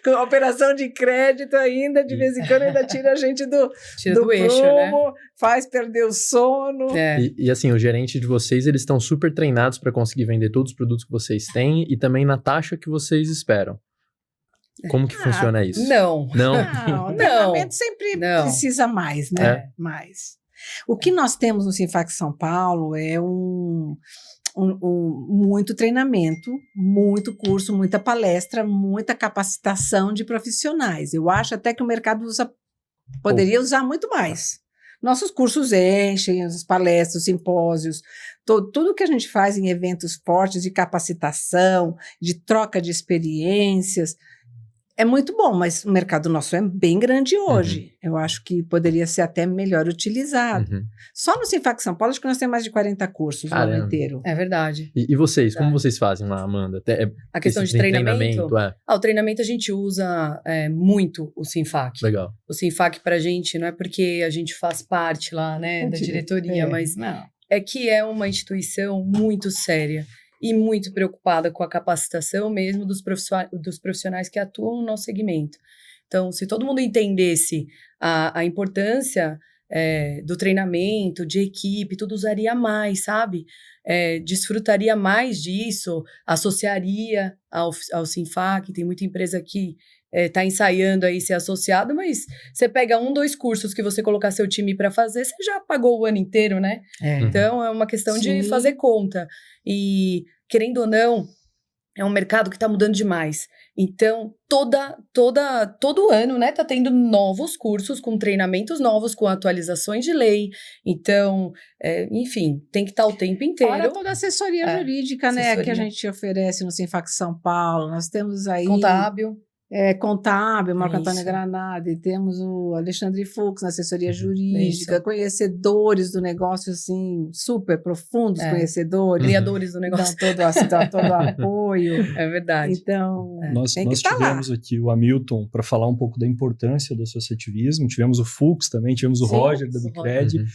Com a operação de crédito ainda, de vez em quando ainda tira a gente do eixo, né? Faz perder o sono. E assim, o gerente de vocês, eles estão super treinados para conseguir vender todos os produtos que vocês têm e também na taxa que vocês esperam. Como que funciona isso? Não. O treinamento sempre precisa mais, né? Mais. O que nós temos no Sinfac São Paulo é muito treinamento, muito curso, muita palestra, muita capacitação de profissionais. Eu acho até que o mercado poderia usar muito mais. Nossos cursos enchem, as palestras, os simpósios, tudo que a gente faz em eventos fortes de capacitação, de troca de experiências, é muito bom, mas o mercado nosso é bem grande hoje. Eu acho que poderia ser até melhor utilizado. Só no Sinfac São Paulo, acho que nós temos mais de 40 cursos no ano inteiro. É verdade. E vocês, como vocês fazem lá, Amanda? A questão de treinamento? O treinamento a gente usa muito o Sinfac. Legal. O Sinfac pra gente, não é porque a gente faz parte lá, né, da diretoria, mas é que é uma instituição muito séria e muito preocupada com a capacitação mesmo dos profissionais que atuam no nosso segmento. Então, se todo mundo entendesse a importância do treinamento, de equipe, tudo usaria mais, sabe? Desfrutaria mais disso, associaria ao Sinfac. Tem muita empresa que está ensaiando aí ser associado, mas você pega 1, 2 cursos que você colocar seu time para fazer, você já pagou o ano inteiro, né? Então, é uma questão de fazer conta. E, querendo ou não, é um mercado que está mudando demais. Então, todo ano, né, tá tendo novos cursos com treinamentos novos, com atualizações de lei. Então, enfim, tem que estar o tempo inteiro. Fora toda a assessoria jurídica, né, que a gente oferece no Sinfac São Paulo. Nós temos aí... Contábil, Marco Antônio Granada, e temos o Alexandre Fux na assessoria jurídica, conhecedores do negócio, assim, super profundos conhecedores. Criadores do negócio. Dão todo o apoio. É verdade. Então, nós tivemos aqui o Hamilton para falar um pouco da importância do associativismo, tivemos o Fux também, tivemos o Roger da Bicred,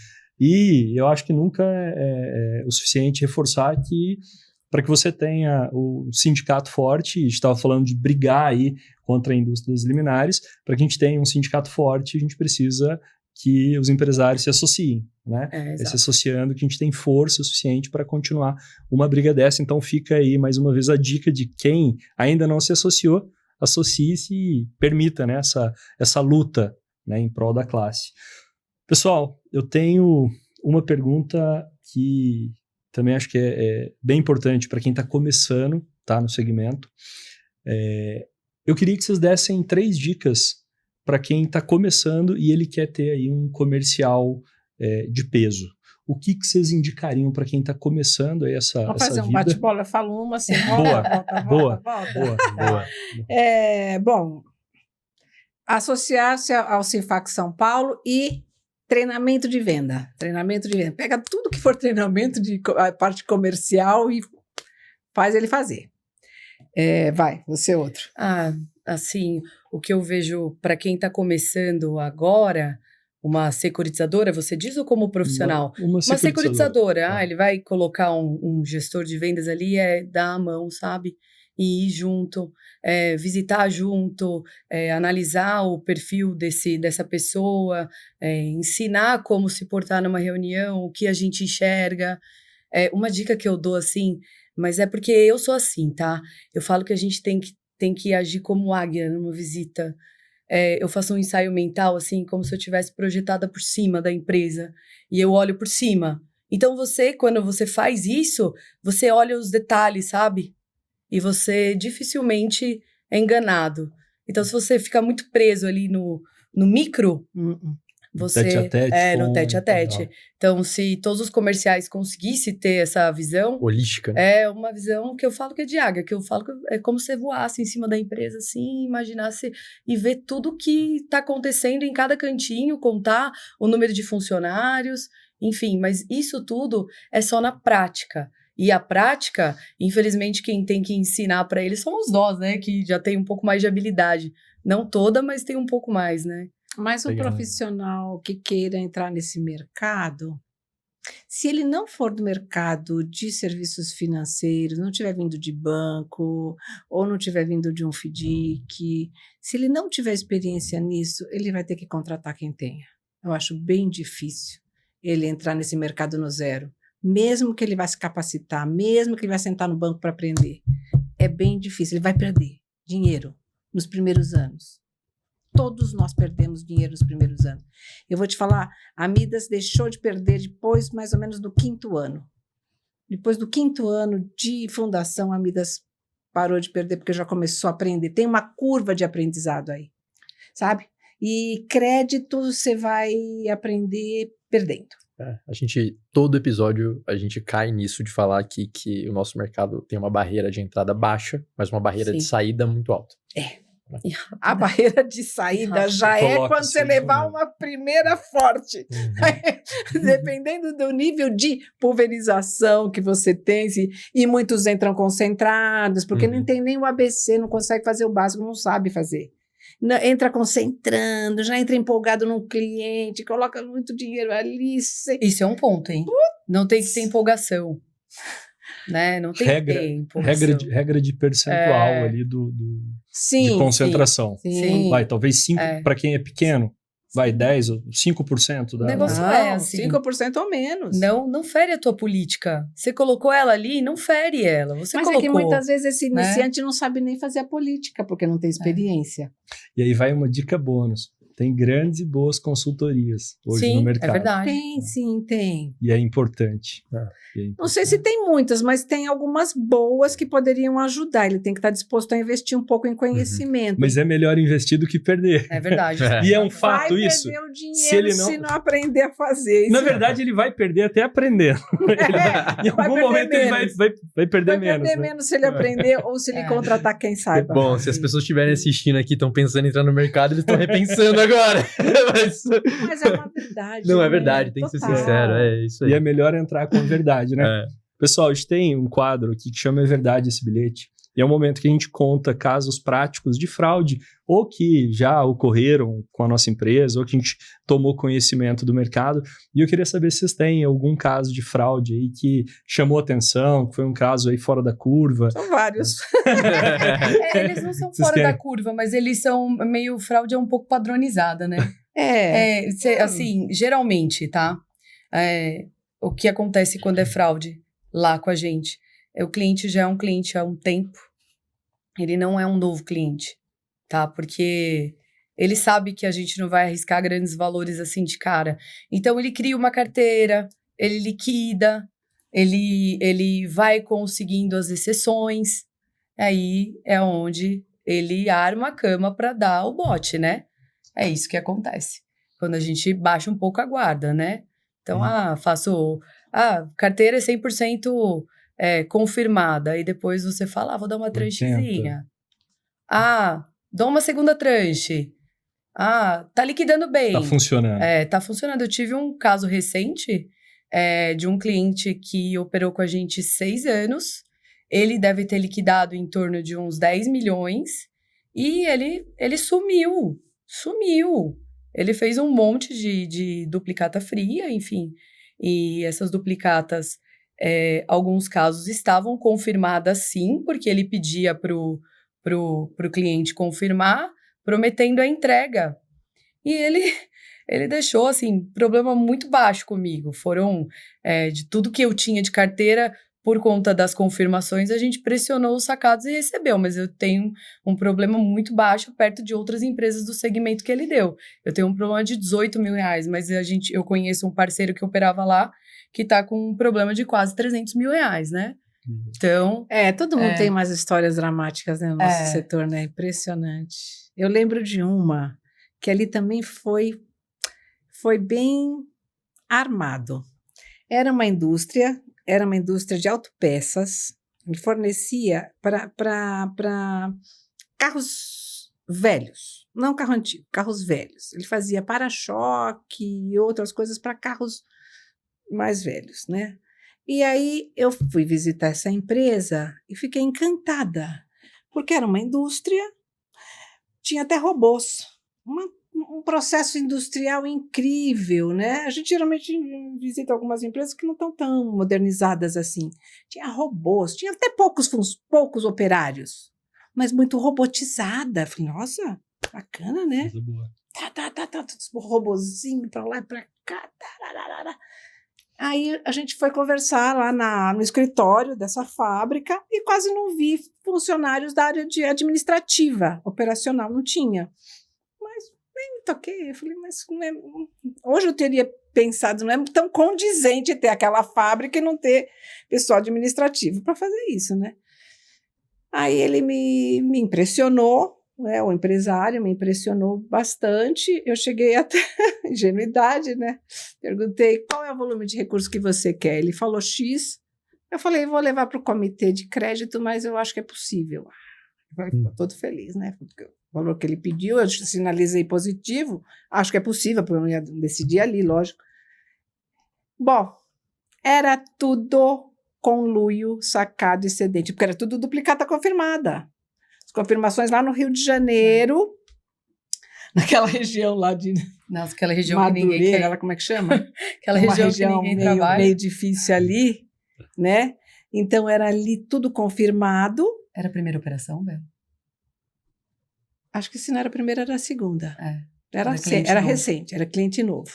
e eu acho que nunca é o suficiente reforçar que para que você tenha o sindicato forte, a gente estava falando de brigar aí contra a indústria das liminares, para que a gente tenha um sindicato forte, a gente precisa que os empresários se associem, né? Se associando, que a gente tem força suficiente para continuar uma briga dessa. Então fica aí, mais uma vez, a dica de quem ainda não se associou, associe-se e permita, né, essa luta, né, em prol da classe. Pessoal, eu tenho uma pergunta que também acho que é bem importante para quem está começando, tá, no segmento. Eu queria que vocês dessem 3 dicas para quem está começando e ele quer ter aí um comercial de peso. O que vocês indicariam para quem está começando aí essa vida? Vamos fazer um bate-bola, eu falo uma assim. Boa. Bom, associar-se ao Sinfac São Paulo e Treinamento de venda. Pega tudo que for treinamento de a parte comercial e faz ele fazer. Vai, você é outro. Assim, o que eu vejo para quem está começando agora, uma securitizadora, você diz ou como profissional? Uma securitizadora. Ele vai colocar um gestor de vendas ali, dar a mão, sabe? E ir junto, visitar junto, analisar o perfil dessa pessoa, ensinar como se portar numa reunião, o que a gente enxerga. Uma dica que eu dou assim, mas é porque eu sou assim, tá? Eu falo que a gente tem que agir como águia numa visita. Eu faço um ensaio mental, assim, como se eu estivesse projetada por cima da empresa. E eu olho por cima. Então, quando você faz isso, você olha os detalhes, sabe? E você dificilmente é enganado. Então, se você fica muito preso ali no micro, você... Tete a tete. No tete a tete. Então, se todos os comerciais conseguissem ter essa visão... Holística, né? É uma visão que eu falo que é de águia, que eu falo que é como se você voasse em cima da empresa, assim, imaginasse e ver tudo que está acontecendo em cada cantinho, contar o número de funcionários, enfim, mas isso tudo é só na prática. E a prática, infelizmente, quem tem que ensinar para eles somos nós, né? Que já tem um pouco mais de habilidade. Não toda, mas tem um pouco mais, né? Mas um profissional que queira entrar nesse mercado, se ele não for do mercado de serviços financeiros, não tiver vindo de banco, ou não tiver vindo de um FDIC, se ele não tiver experiência nisso, ele vai ter que contratar quem tenha. Eu acho bem difícil ele entrar nesse mercado no zero. Mesmo que ele vai se capacitar, mesmo que ele vai sentar no banco para aprender, é bem difícil. Ele vai perder dinheiro nos primeiros anos. Todos nós perdemos dinheiro nos primeiros anos. Eu vou te falar, a Midas deixou de perder depois, mais ou menos, do 5º ano. Depois do 5º ano de fundação, a Midas parou de perder porque já começou a aprender. Tem uma curva de aprendizado aí, sabe? E crédito você vai aprender perdendo. Todo episódio, a gente cai nisso de falar aqui que o nosso mercado tem uma barreira de entrada baixa, mas uma barreira de saída muito alta. A barreira de saída já é quando você levar uma primeira forte. Dependendo do nível de pulverização que você tem, e muitos entram concentrados, porque não tem nem o ABC, não consegue fazer o básico, não sabe fazer. Entra concentrando, já entra empolgado no cliente, coloca muito dinheiro ali. Isso é um ponto, hein? Não tem que ter empolgação. Né? Não tem que ter empolgação. Regra de percentual ali de concentração. Sim. Vai, talvez 5 para quem é pequeno. Vai, 10 ou 5% da... O negócio é assim. 5% ou menos. Não fere a tua política. Você colocou ela ali, não fere ela. Mas colocou, é que muitas vezes esse iniciante não sabe nem fazer a política, porque não tem experiência. E aí vai uma dica bônus. Tem grandes e boas consultorias hoje no mercado. É verdade. Tem. E é importante. Não sei se tem muitas, mas tem algumas boas que poderiam ajudar. Ele tem que estar disposto a investir um pouco em conhecimento. Mas é melhor investir do que perder. É verdade. E é um fato isso. Vai perder o dinheiro se não aprender a fazer isso. Na verdade, ele vai perder até aprendendo. Em algum momento ele vai perder menos. Vai perder menos se ele aprender ou se ele contratar quem saiba. Bom, se as pessoas estiverem assistindo aqui e estão pensando em entrar no mercado, eles estão repensando agora. Mas é uma verdade. Não, é verdade, tem que ser sincero. É isso aí. E é melhor entrar com a verdade, né? Pessoal, a gente tem um quadro aqui que chama É Verdade Esse Bilhete. E é um momento que a gente conta casos práticos de fraude, ou que já ocorreram com a nossa empresa, ou que a gente tomou conhecimento do mercado. E eu queria saber se vocês têm algum caso de fraude aí que chamou atenção, que foi um caso aí fora da curva. São vários. Eles não são fora da curva, mas eles são meio fraude, é um pouco padronizada, né? Assim, geralmente, tá? O que acontece quando é fraude lá com a gente? O cliente já é um cliente há um tempo, ele não é um novo cliente, tá? Porque ele sabe que a gente não vai arriscar grandes valores assim de cara. Então, ele cria uma carteira, ele liquida, ele vai conseguindo as exceções, aí é onde ele arma a cama para dar o bote, né? É isso que acontece. Quando a gente baixa um pouco a guarda, né? Então, carteira é 100%... confirmada, e depois você fala, vou dar uma tranchezinha. Dá uma segunda tranche. tá liquidando bem. Tá funcionando. Tá funcionando. Eu tive um caso recente de um cliente que operou com a gente 6 anos. Ele deve ter liquidado em torno de uns 10 milhões e ele sumiu. Ele fez um monte de duplicata fria, enfim. E essas duplicatas, alguns casos estavam confirmadas sim, porque ele pedia pro cliente confirmar, prometendo a entrega. E ele deixou, assim, problema muito baixo comigo. Foram, de tudo que eu tinha de carteira, por conta das confirmações, a gente pressionou os sacados e recebeu. Mas eu tenho um problema muito baixo perto de outras empresas do segmento que ele deu. Eu tenho um problema de 18 mil reais, mas eu conheço um parceiro que operava lá, que está com um problema de quase 300 mil reais, né? Então... todo mundo tem umas histórias dramáticas, né, no nosso setor, né? Impressionante. Eu lembro de uma que ali também foi bem armado. Era uma indústria de autopeças, ele fornecia para carros velhos, não carro antigo, carros velhos. Ele fazia para-choque e outras coisas para carros mais velhos, né? E aí eu fui visitar essa empresa e fiquei encantada, porque era uma indústria, tinha até robôs, um processo industrial incrível, né? A gente geralmente visita algumas empresas que não estão tão modernizadas assim. Tinha robôs, tinha até poucos operários, mas muito robotizada. Falei, nossa, bacana, né? Coisa boa. Robozinho para lá e para cá. Tararara. Aí a gente foi conversar lá no escritório dessa fábrica e quase não vi funcionários da área administrativa, operacional, não tinha. Mas nem me toquei, eu falei, mas hoje eu teria pensado, não é tão condizente ter aquela fábrica e não ter pessoal administrativo para fazer isso, né? Aí ele me impressionou, né? O empresário me impressionou bastante. Eu cheguei até ingenuidade, né? Perguntei, qual é o volume de recursos que você quer? Ele falou X. Eu falei, vou levar para o comitê de crédito, mas eu acho que é possível. Ficou todo feliz, né? Porque o valor que ele pediu, eu sinalizei positivo, acho que é possível, porque eu ia decidir ali, lógico. Bom, era tudo conluio, sacado e excedente, porque era tudo duplicata confirmada. As confirmações lá no Rio de Janeiro, naquela região lá de Nossa, aquela região Madureira, que ninguém quer. como é que chama? Aquela região que ninguém trabalha. meio difícil ali, né? Então era ali tudo confirmado. Era a primeira operação, Bel? Acho que se não era a primeira, era a segunda. Era novo. recente, era cliente novo.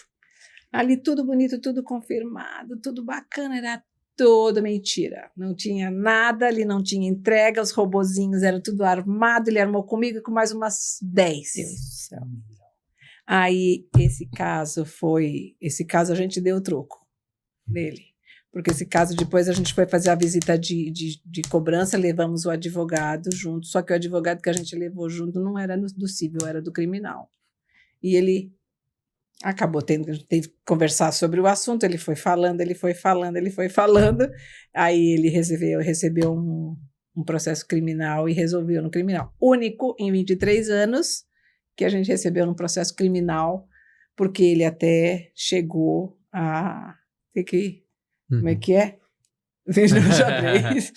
Ali tudo bonito, tudo confirmado, tudo bacana, era tudo mentira. Não tinha nada, ali não tinha entrega, os robozinhos eram tudo armado, ele armou comigo com mais umas 10. Deus do céu. Aí, esse caso a gente deu o troco nele. Porque esse caso, depois a gente foi fazer a visita de cobrança, levamos o advogado junto, só que o advogado que a gente levou junto não era do civil, era do criminal. E ele acabou teve que conversar sobre o assunto, ele foi falando, aí ele recebeu um processo criminal e resolveu no criminal. Único em 23 anos que a gente recebeu no processo criminal, porque ele até chegou a ter que... Como é que é? Veja no xadrez.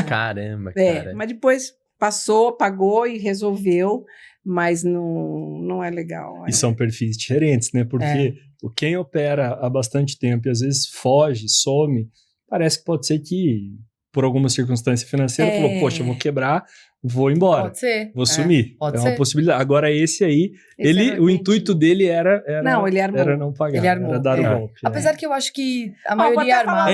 Caramba. Mas depois passou, pagou e resolveu, mas não é legal. E são perfis diferentes, né? Porque quem opera há bastante tempo e às vezes foge, some, parece que pode ser que, por alguma circunstância financeira, falou, poxa, eu vou quebrar, vou embora. Pode ser. Vou sumir. Pode é ser. uma possibilidade. Agora, esse aí, o intuito dele era não pagar, Ele armou. era dar o golpe. Apesar que eu acho que a maioria armava.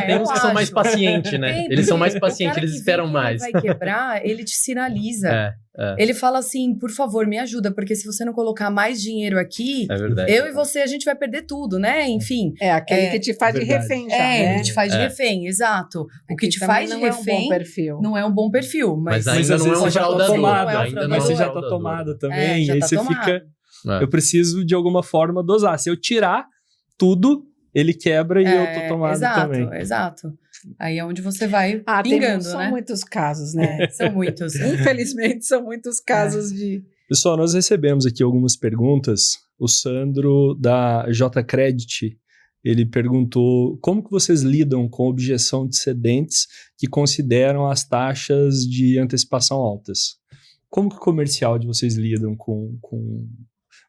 Tem uns que são mais pacientes, né? Eles são mais pacientes, eles esperam mais. Se vai quebrar, ele te sinaliza. Ele fala assim, por favor, me ajuda, porque se você não colocar mais dinheiro aqui, eu e você, a gente vai perder tudo, né? Enfim. É aquele que te faz de refém já, né? Ele te faz de refém, exato. O que te faz de refém não é um bom perfil. Mas ainda não é um fraudador. Mas você já tá tomado também, e aí você fica... Eu preciso, de alguma forma, dosar. Se eu tirar tudo, ele quebra e eu tô tomado também. Exato. Aí é onde você vai pingando, são né? muitos casos, né? São muitos. Infelizmente, são muitos casos de Pessoal, nós recebemos aqui algumas perguntas. O Sandro, da J-Credit, ele perguntou como que vocês lidam com objeção de cedentes que consideram as taxas de antecipação altas. Como que o comercial de vocês lidam com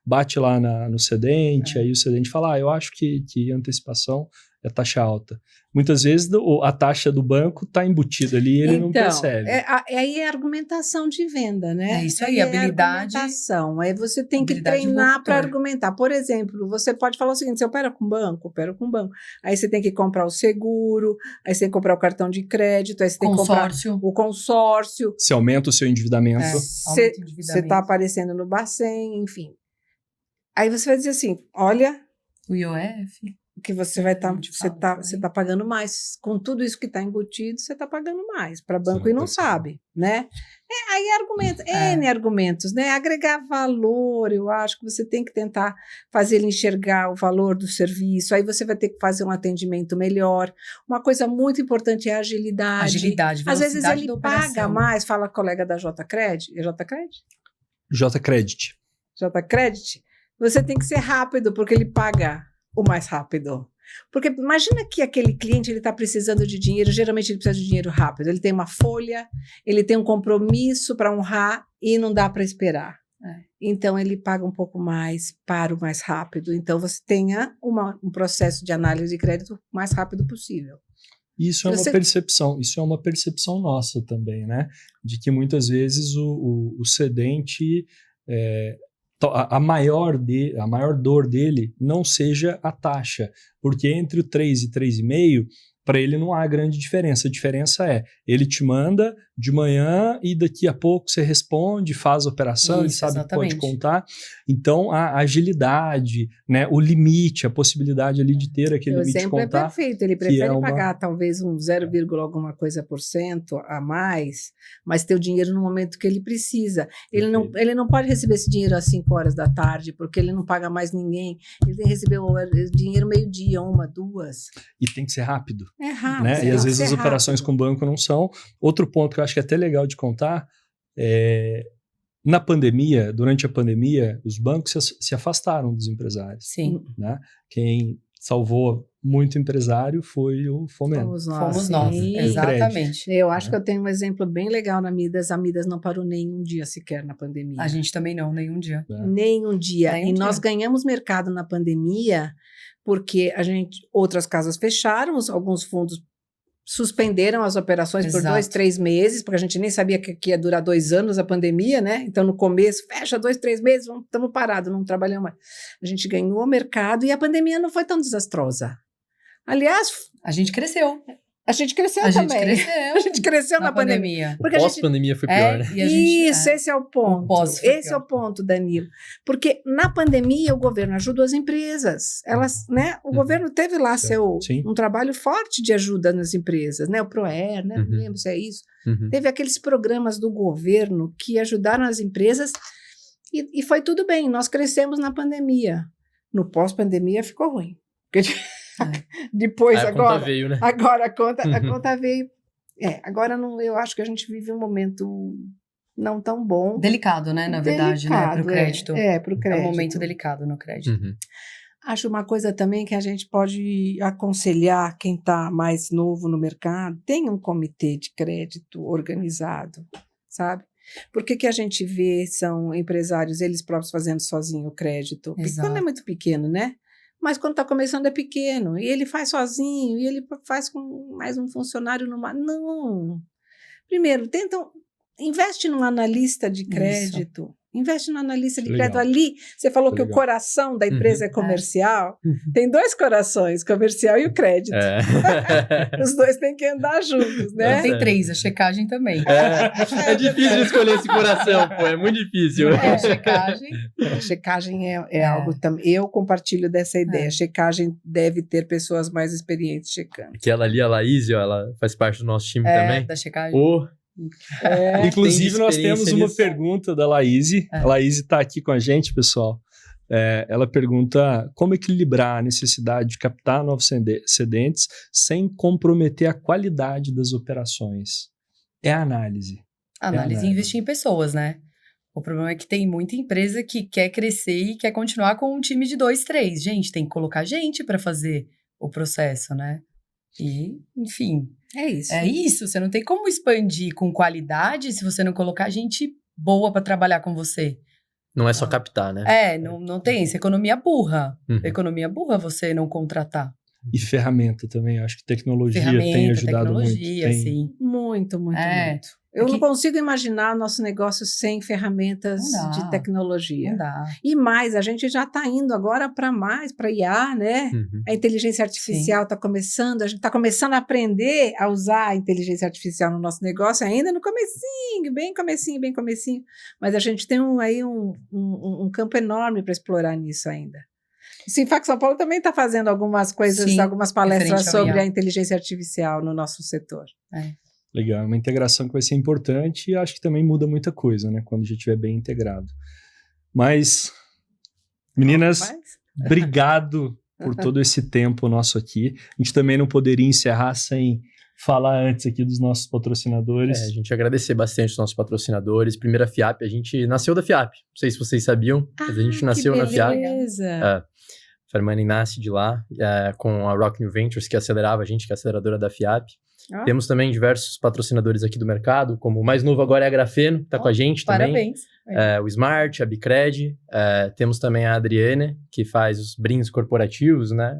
bate lá no cedente, aí o cedente fala, eu acho que antecipação é taxa alta. Muitas vezes a taxa do banco está embutida ali e ele não percebe. Aí é argumentação de venda, né? É isso aí, habilidade. Argumentação. Aí você tem que treinar para argumentar. Por exemplo, você pode falar o seguinte, eu opero com banco, opero com banco. Aí você tem que comprar o seguro, aí você tem que comprar o cartão de crédito, aí você tem que comprar o consórcio. Você aumenta o seu endividamento. Você está aparecendo no Bacen, enfim. Aí você vai dizer assim, olha... O IOF... que você vai estar, você tá pagando mais. Com tudo isso que está embutido, você está pagando mais para banco e não sabe, né? Aí N argumentos, né? Agregar valor, eu acho que você tem que tentar fazer ele enxergar o valor do serviço, aí você vai ter que fazer um atendimento melhor. Uma coisa muito importante é a agilidade. Às vezes ele paga mais, fala colega da J-Credit, é J-Credit? J-Credit. J-Credit, você tem que ser rápido, porque ele paga o mais rápido. Porque imagina que aquele cliente ele está precisando de dinheiro, geralmente ele precisa de dinheiro rápido, ele tem uma folha, ele tem um compromisso para honrar e não dá para esperar. Então ele paga um pouco mais para o mais rápido. Então você tenha um processo de análise de crédito o mais rápido possível. Isso é uma percepção nossa também, né? De que muitas vezes o cedente... a maior dor dele não seja a taxa, porque entre o 3 e 3,5, para ele não há grande diferença. A diferença é, ele te manda de manhã e daqui a pouco você responde, faz a operação, ele sabe que pode contar. Então, a agilidade, né, o limite, a possibilidade ali de ter aquele limite de contar. O exemplo é perfeito, ele prefere pagar talvez um 0, alguma coisa por cento a mais, mas ter o dinheiro no momento que ele precisa. Ele não pode receber esse dinheiro às 5 horas da tarde, porque ele não paga mais ninguém. Ele tem que receber o dinheiro meio-dia, 1, 2. E tem que ser rápido. É rápido. Né? E às vezes as operações com o banco não são. Outro ponto que eu acho que é até legal de contar é... Na pandemia, durante a pandemia, os bancos se afastaram dos empresários. Sim. Né? Quem salvou muito empresário foi o Fomento. Fomos nós, exatamente. Eu acho que eu tenho um exemplo bem legal na Midas. A Midas não parou nenhum dia sequer na pandemia. A gente também não, nenhum dia. Nenhum dia. Nós ganhamos mercado na pandemia porque outras casas fecharam, alguns fundos suspenderam as operações por 2, 3 meses, porque a gente nem sabia que ia durar 2 anos a pandemia, né? Então, no começo, fecha 2, 3 meses, estamos parados, não trabalhamos mais. A gente ganhou o mercado e a pandemia não foi tão desastrosa. Aliás... A gente cresceu. A gente cresceu também. A gente cresceu na pandemia. Pós-pandemia foi pior, né? Esse é o ponto. Esse é o ponto, Danilo. Porque na pandemia o governo ajudou as empresas. Elas, né? O governo teve lá um trabalho forte de ajuda nas empresas, né? O ProER, né? Não lembro se é isso. Teve aqueles programas do governo que ajudaram as empresas e foi tudo bem. Nós crescemos na pandemia. No pós-pandemia ficou ruim. Porque... Depois, agora, a conta veio, né? Agora a conta veio. Agora eu acho que a gente vive um momento não tão bom. Delicado, né? Na verdade, né? Para o crédito. Para o crédito. É um momento delicado no crédito. Acho uma coisa também que a gente pode aconselhar quem está mais novo no mercado, tem um comitê de crédito organizado, sabe? Porque que a gente vê são empresários, eles próprios fazendo sozinho o crédito. Quando é muito pequeno, né? Mas quando está começando é pequeno, e ele faz sozinho, e ele faz com mais um funcionário numa... Não! Primeiro, investe num analista de crédito. Isso. Investe no analista de crédito. Ali, você falou que o coração da empresa é comercial. Tem 2 corações, comercial e o crédito. Os 2 têm que andar juntos, né? Tem 3, a checagem também. É difícil escolher esse coração, pô, é muito difícil. Checagem. A checagem é algo também. Eu compartilho dessa ideia. A checagem deve ter pessoas mais experientes checando. Aquela ali, a Laís, ela faz parte do nosso time também. Da checagem. Inclusive, nós temos uma pergunta da Laís. A Laís está aqui com a gente, pessoal. Ela pergunta como equilibrar a necessidade de captar novos cedentes sem comprometer a qualidade das operações. É a análise. Análise e investir em pessoas, né? O problema é que tem muita empresa que quer crescer e quer continuar com um time de 2, 3. Gente, tem que colocar gente para fazer o processo, né? E, enfim, É isso. é isso. Você não tem como expandir com qualidade se você não colocar gente boa para trabalhar com você. Não é só captar, né? Não tem. Isso é economia burra. Uhum. Economia burra você não contratar. E ferramenta também, acho que tecnologia tem ajudado tecnologia, muito. sim. Muito, muito, muito. Eu É não que- consigo imaginar nosso negócio sem ferramentas Não dá. de tecnologia. Não dá. E mais, a gente já está indo agora para IA, né? Uhum. A inteligência artificial está começando, a gente está começando a aprender a usar a inteligência artificial no nosso negócio, ainda no comecinho, bem comecinho. Mas a gente tem um campo enorme para explorar nisso ainda. O Sinfac São Paulo também está fazendo algumas coisas, Sim, algumas palestras referente ao sobre IA. a inteligência artificial no nosso setor. Legal, é uma integração que vai ser importante e acho que também muda muita coisa, né? Quando já estiver bem integrado. Mas, meninas, Mas- obrigado por todo esse tempo nosso aqui. A gente também não poderia encerrar sem falar antes aqui dos nossos patrocinadores. A gente agradecer bastante os nossos patrocinadores. Primeiro a FIAP, a gente nasceu da FIAP. Não sei se vocês sabiam, mas a gente nasceu na FIAP. Beleza. Fermani nasce de lá, com a Rock New Ventures, que acelerava a gente, que é a aceleradora da FIAP. Ah. Temos também diversos patrocinadores aqui do mercado, como o mais novo agora é a Grafeno, que está com a gente também. Parabéns. O Smart, a Bicred. Temos também a Adriane, que faz os brindes corporativos, né?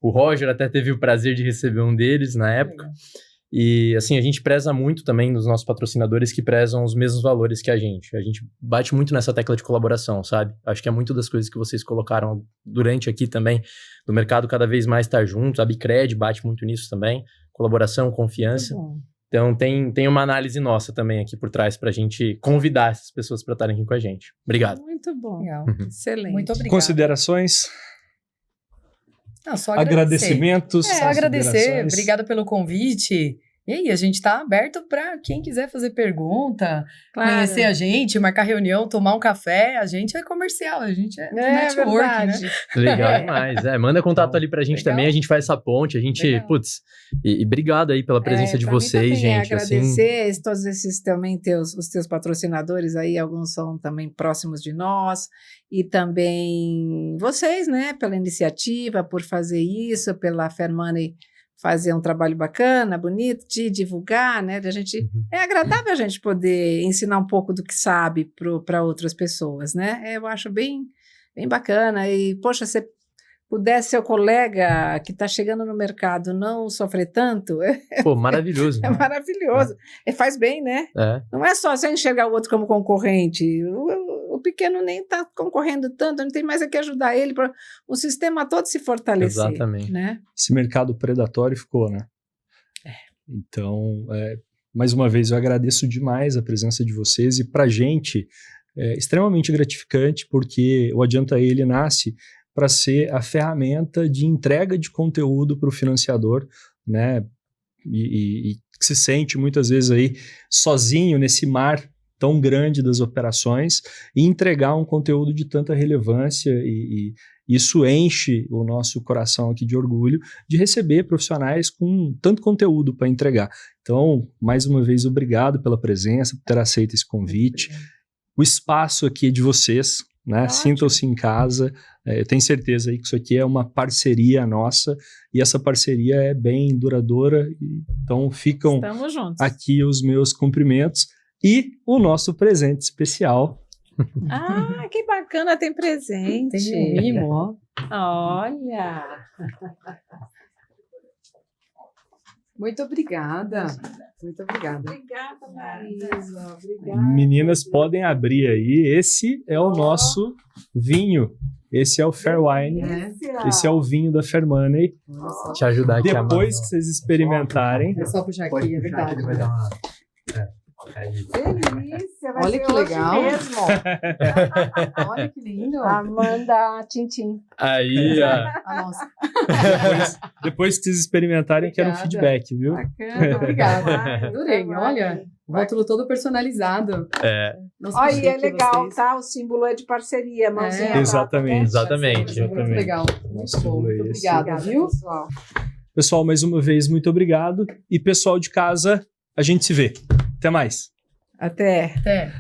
O Roger até teve o prazer de receber um deles na época. E, assim, a gente preza muito também nos nossos patrocinadores que prezam os mesmos valores que a gente. A gente bate muito nessa tecla de colaboração, sabe? Acho que é muito das coisas que vocês colocaram durante aqui também, do mercado cada vez mais estar juntos. A Bicred bate muito nisso também. Colaboração, confiança. Muito bom. Então, tem uma análise nossa também aqui por trás pra gente convidar essas pessoas para estarem aqui com a gente. Obrigado. Muito bom. Legal. Uhum. Excelente. Muito obrigada. Considerações, Não, só agradecer. agradecimentos. Só agradecer. considerações. Obrigada pelo convite. E aí, a gente tá aberto para quem quiser fazer pergunta, Claro. conhecer a gente, marcar reunião, tomar um café. A gente é comercial, a gente é network, né? verdade. Legal demais. Tambanda contato ali pra gente Legal. também, a gente faz essa ponte, a gente, Legal. putz, e obrigado aí pela presença de pra mim vocês, também gente, agradecer todos esses também os teus patrocinadores aí, alguns são também próximos de nós, e também vocês, né, pela iniciativa, por fazer isso, pela Fairmoney fazer um trabalho bacana, bonito, de divulgar, né, da gente, Uhum. é agradável a gente poder ensinar um pouco do que sabe para outras pessoas, né, eu acho bem bacana, e poxa, se pudesse seu colega que está chegando no mercado não sofrer tanto, Pô, maravilhoso. é maravilhoso. Faz bem, né? Não é só você enxergar o outro como concorrente. O pequeno nem está concorrendo tanto, não tem mais a que ajudar ele para o sistema todo se fortalecer. Exatamente. Né? Esse mercado predatório ficou, né? Então, mais uma vez, eu agradeço demais a presença de vocês e pra gente é extremamente gratificante porque o Adianta ele nasce para ser a ferramenta de entrega de conteúdo para o financiador, né? E que se sente muitas vezes aí sozinho nesse mar tão grande das operações e entregar um conteúdo de tanta relevância e isso enche o nosso coração aqui de orgulho de receber profissionais com tanto conteúdo para entregar. Então, mais uma vez, obrigado pela presença, por ter aceito esse convite. O espaço aqui é de vocês, né? Sintam-se em casa. Eu tenho certeza aí que isso aqui é uma parceria nossa e essa parceria é bem duradoura. Então, ficam Estamos juntos. aqui os meus cumprimentos e o nosso presente especial. Ah, que bacana, tem presente. Tem um mimo, ó. Olha. Muito obrigada. Muito obrigada. Obrigada, Marisa. Obrigada. Meninas, podem abrir aí. Esse é o nosso vinho. Esse é o Fair Wine. Esse é o vinho da Fairmoney. Te ajudar aqui Depois que vocês experimentarem, É só puxar aqui, é verdade. vai dar uma... Delícia, vai Olha ser que hoje legal. mesmo. Olha que lindo. Amanda Tintim. Aí, ó. Ah, nossa. depois que vocês experimentarem, eu quero um Obrigada. feedback, viu? Bacana. Obrigada. Adorei, olha. Rótulo todo personalizado. Nossa, Olha, que e é chique legal, vocês. tá? O símbolo é de parceria, mãozinha. É. Exatamente. Exatamente. Muito legal. Muito Nossa, bom. Muito esse. obrigada, viu? pessoal. Pessoal, mais uma vez, muito obrigado. E pessoal de casa, a gente se vê. Até mais. Até. Até.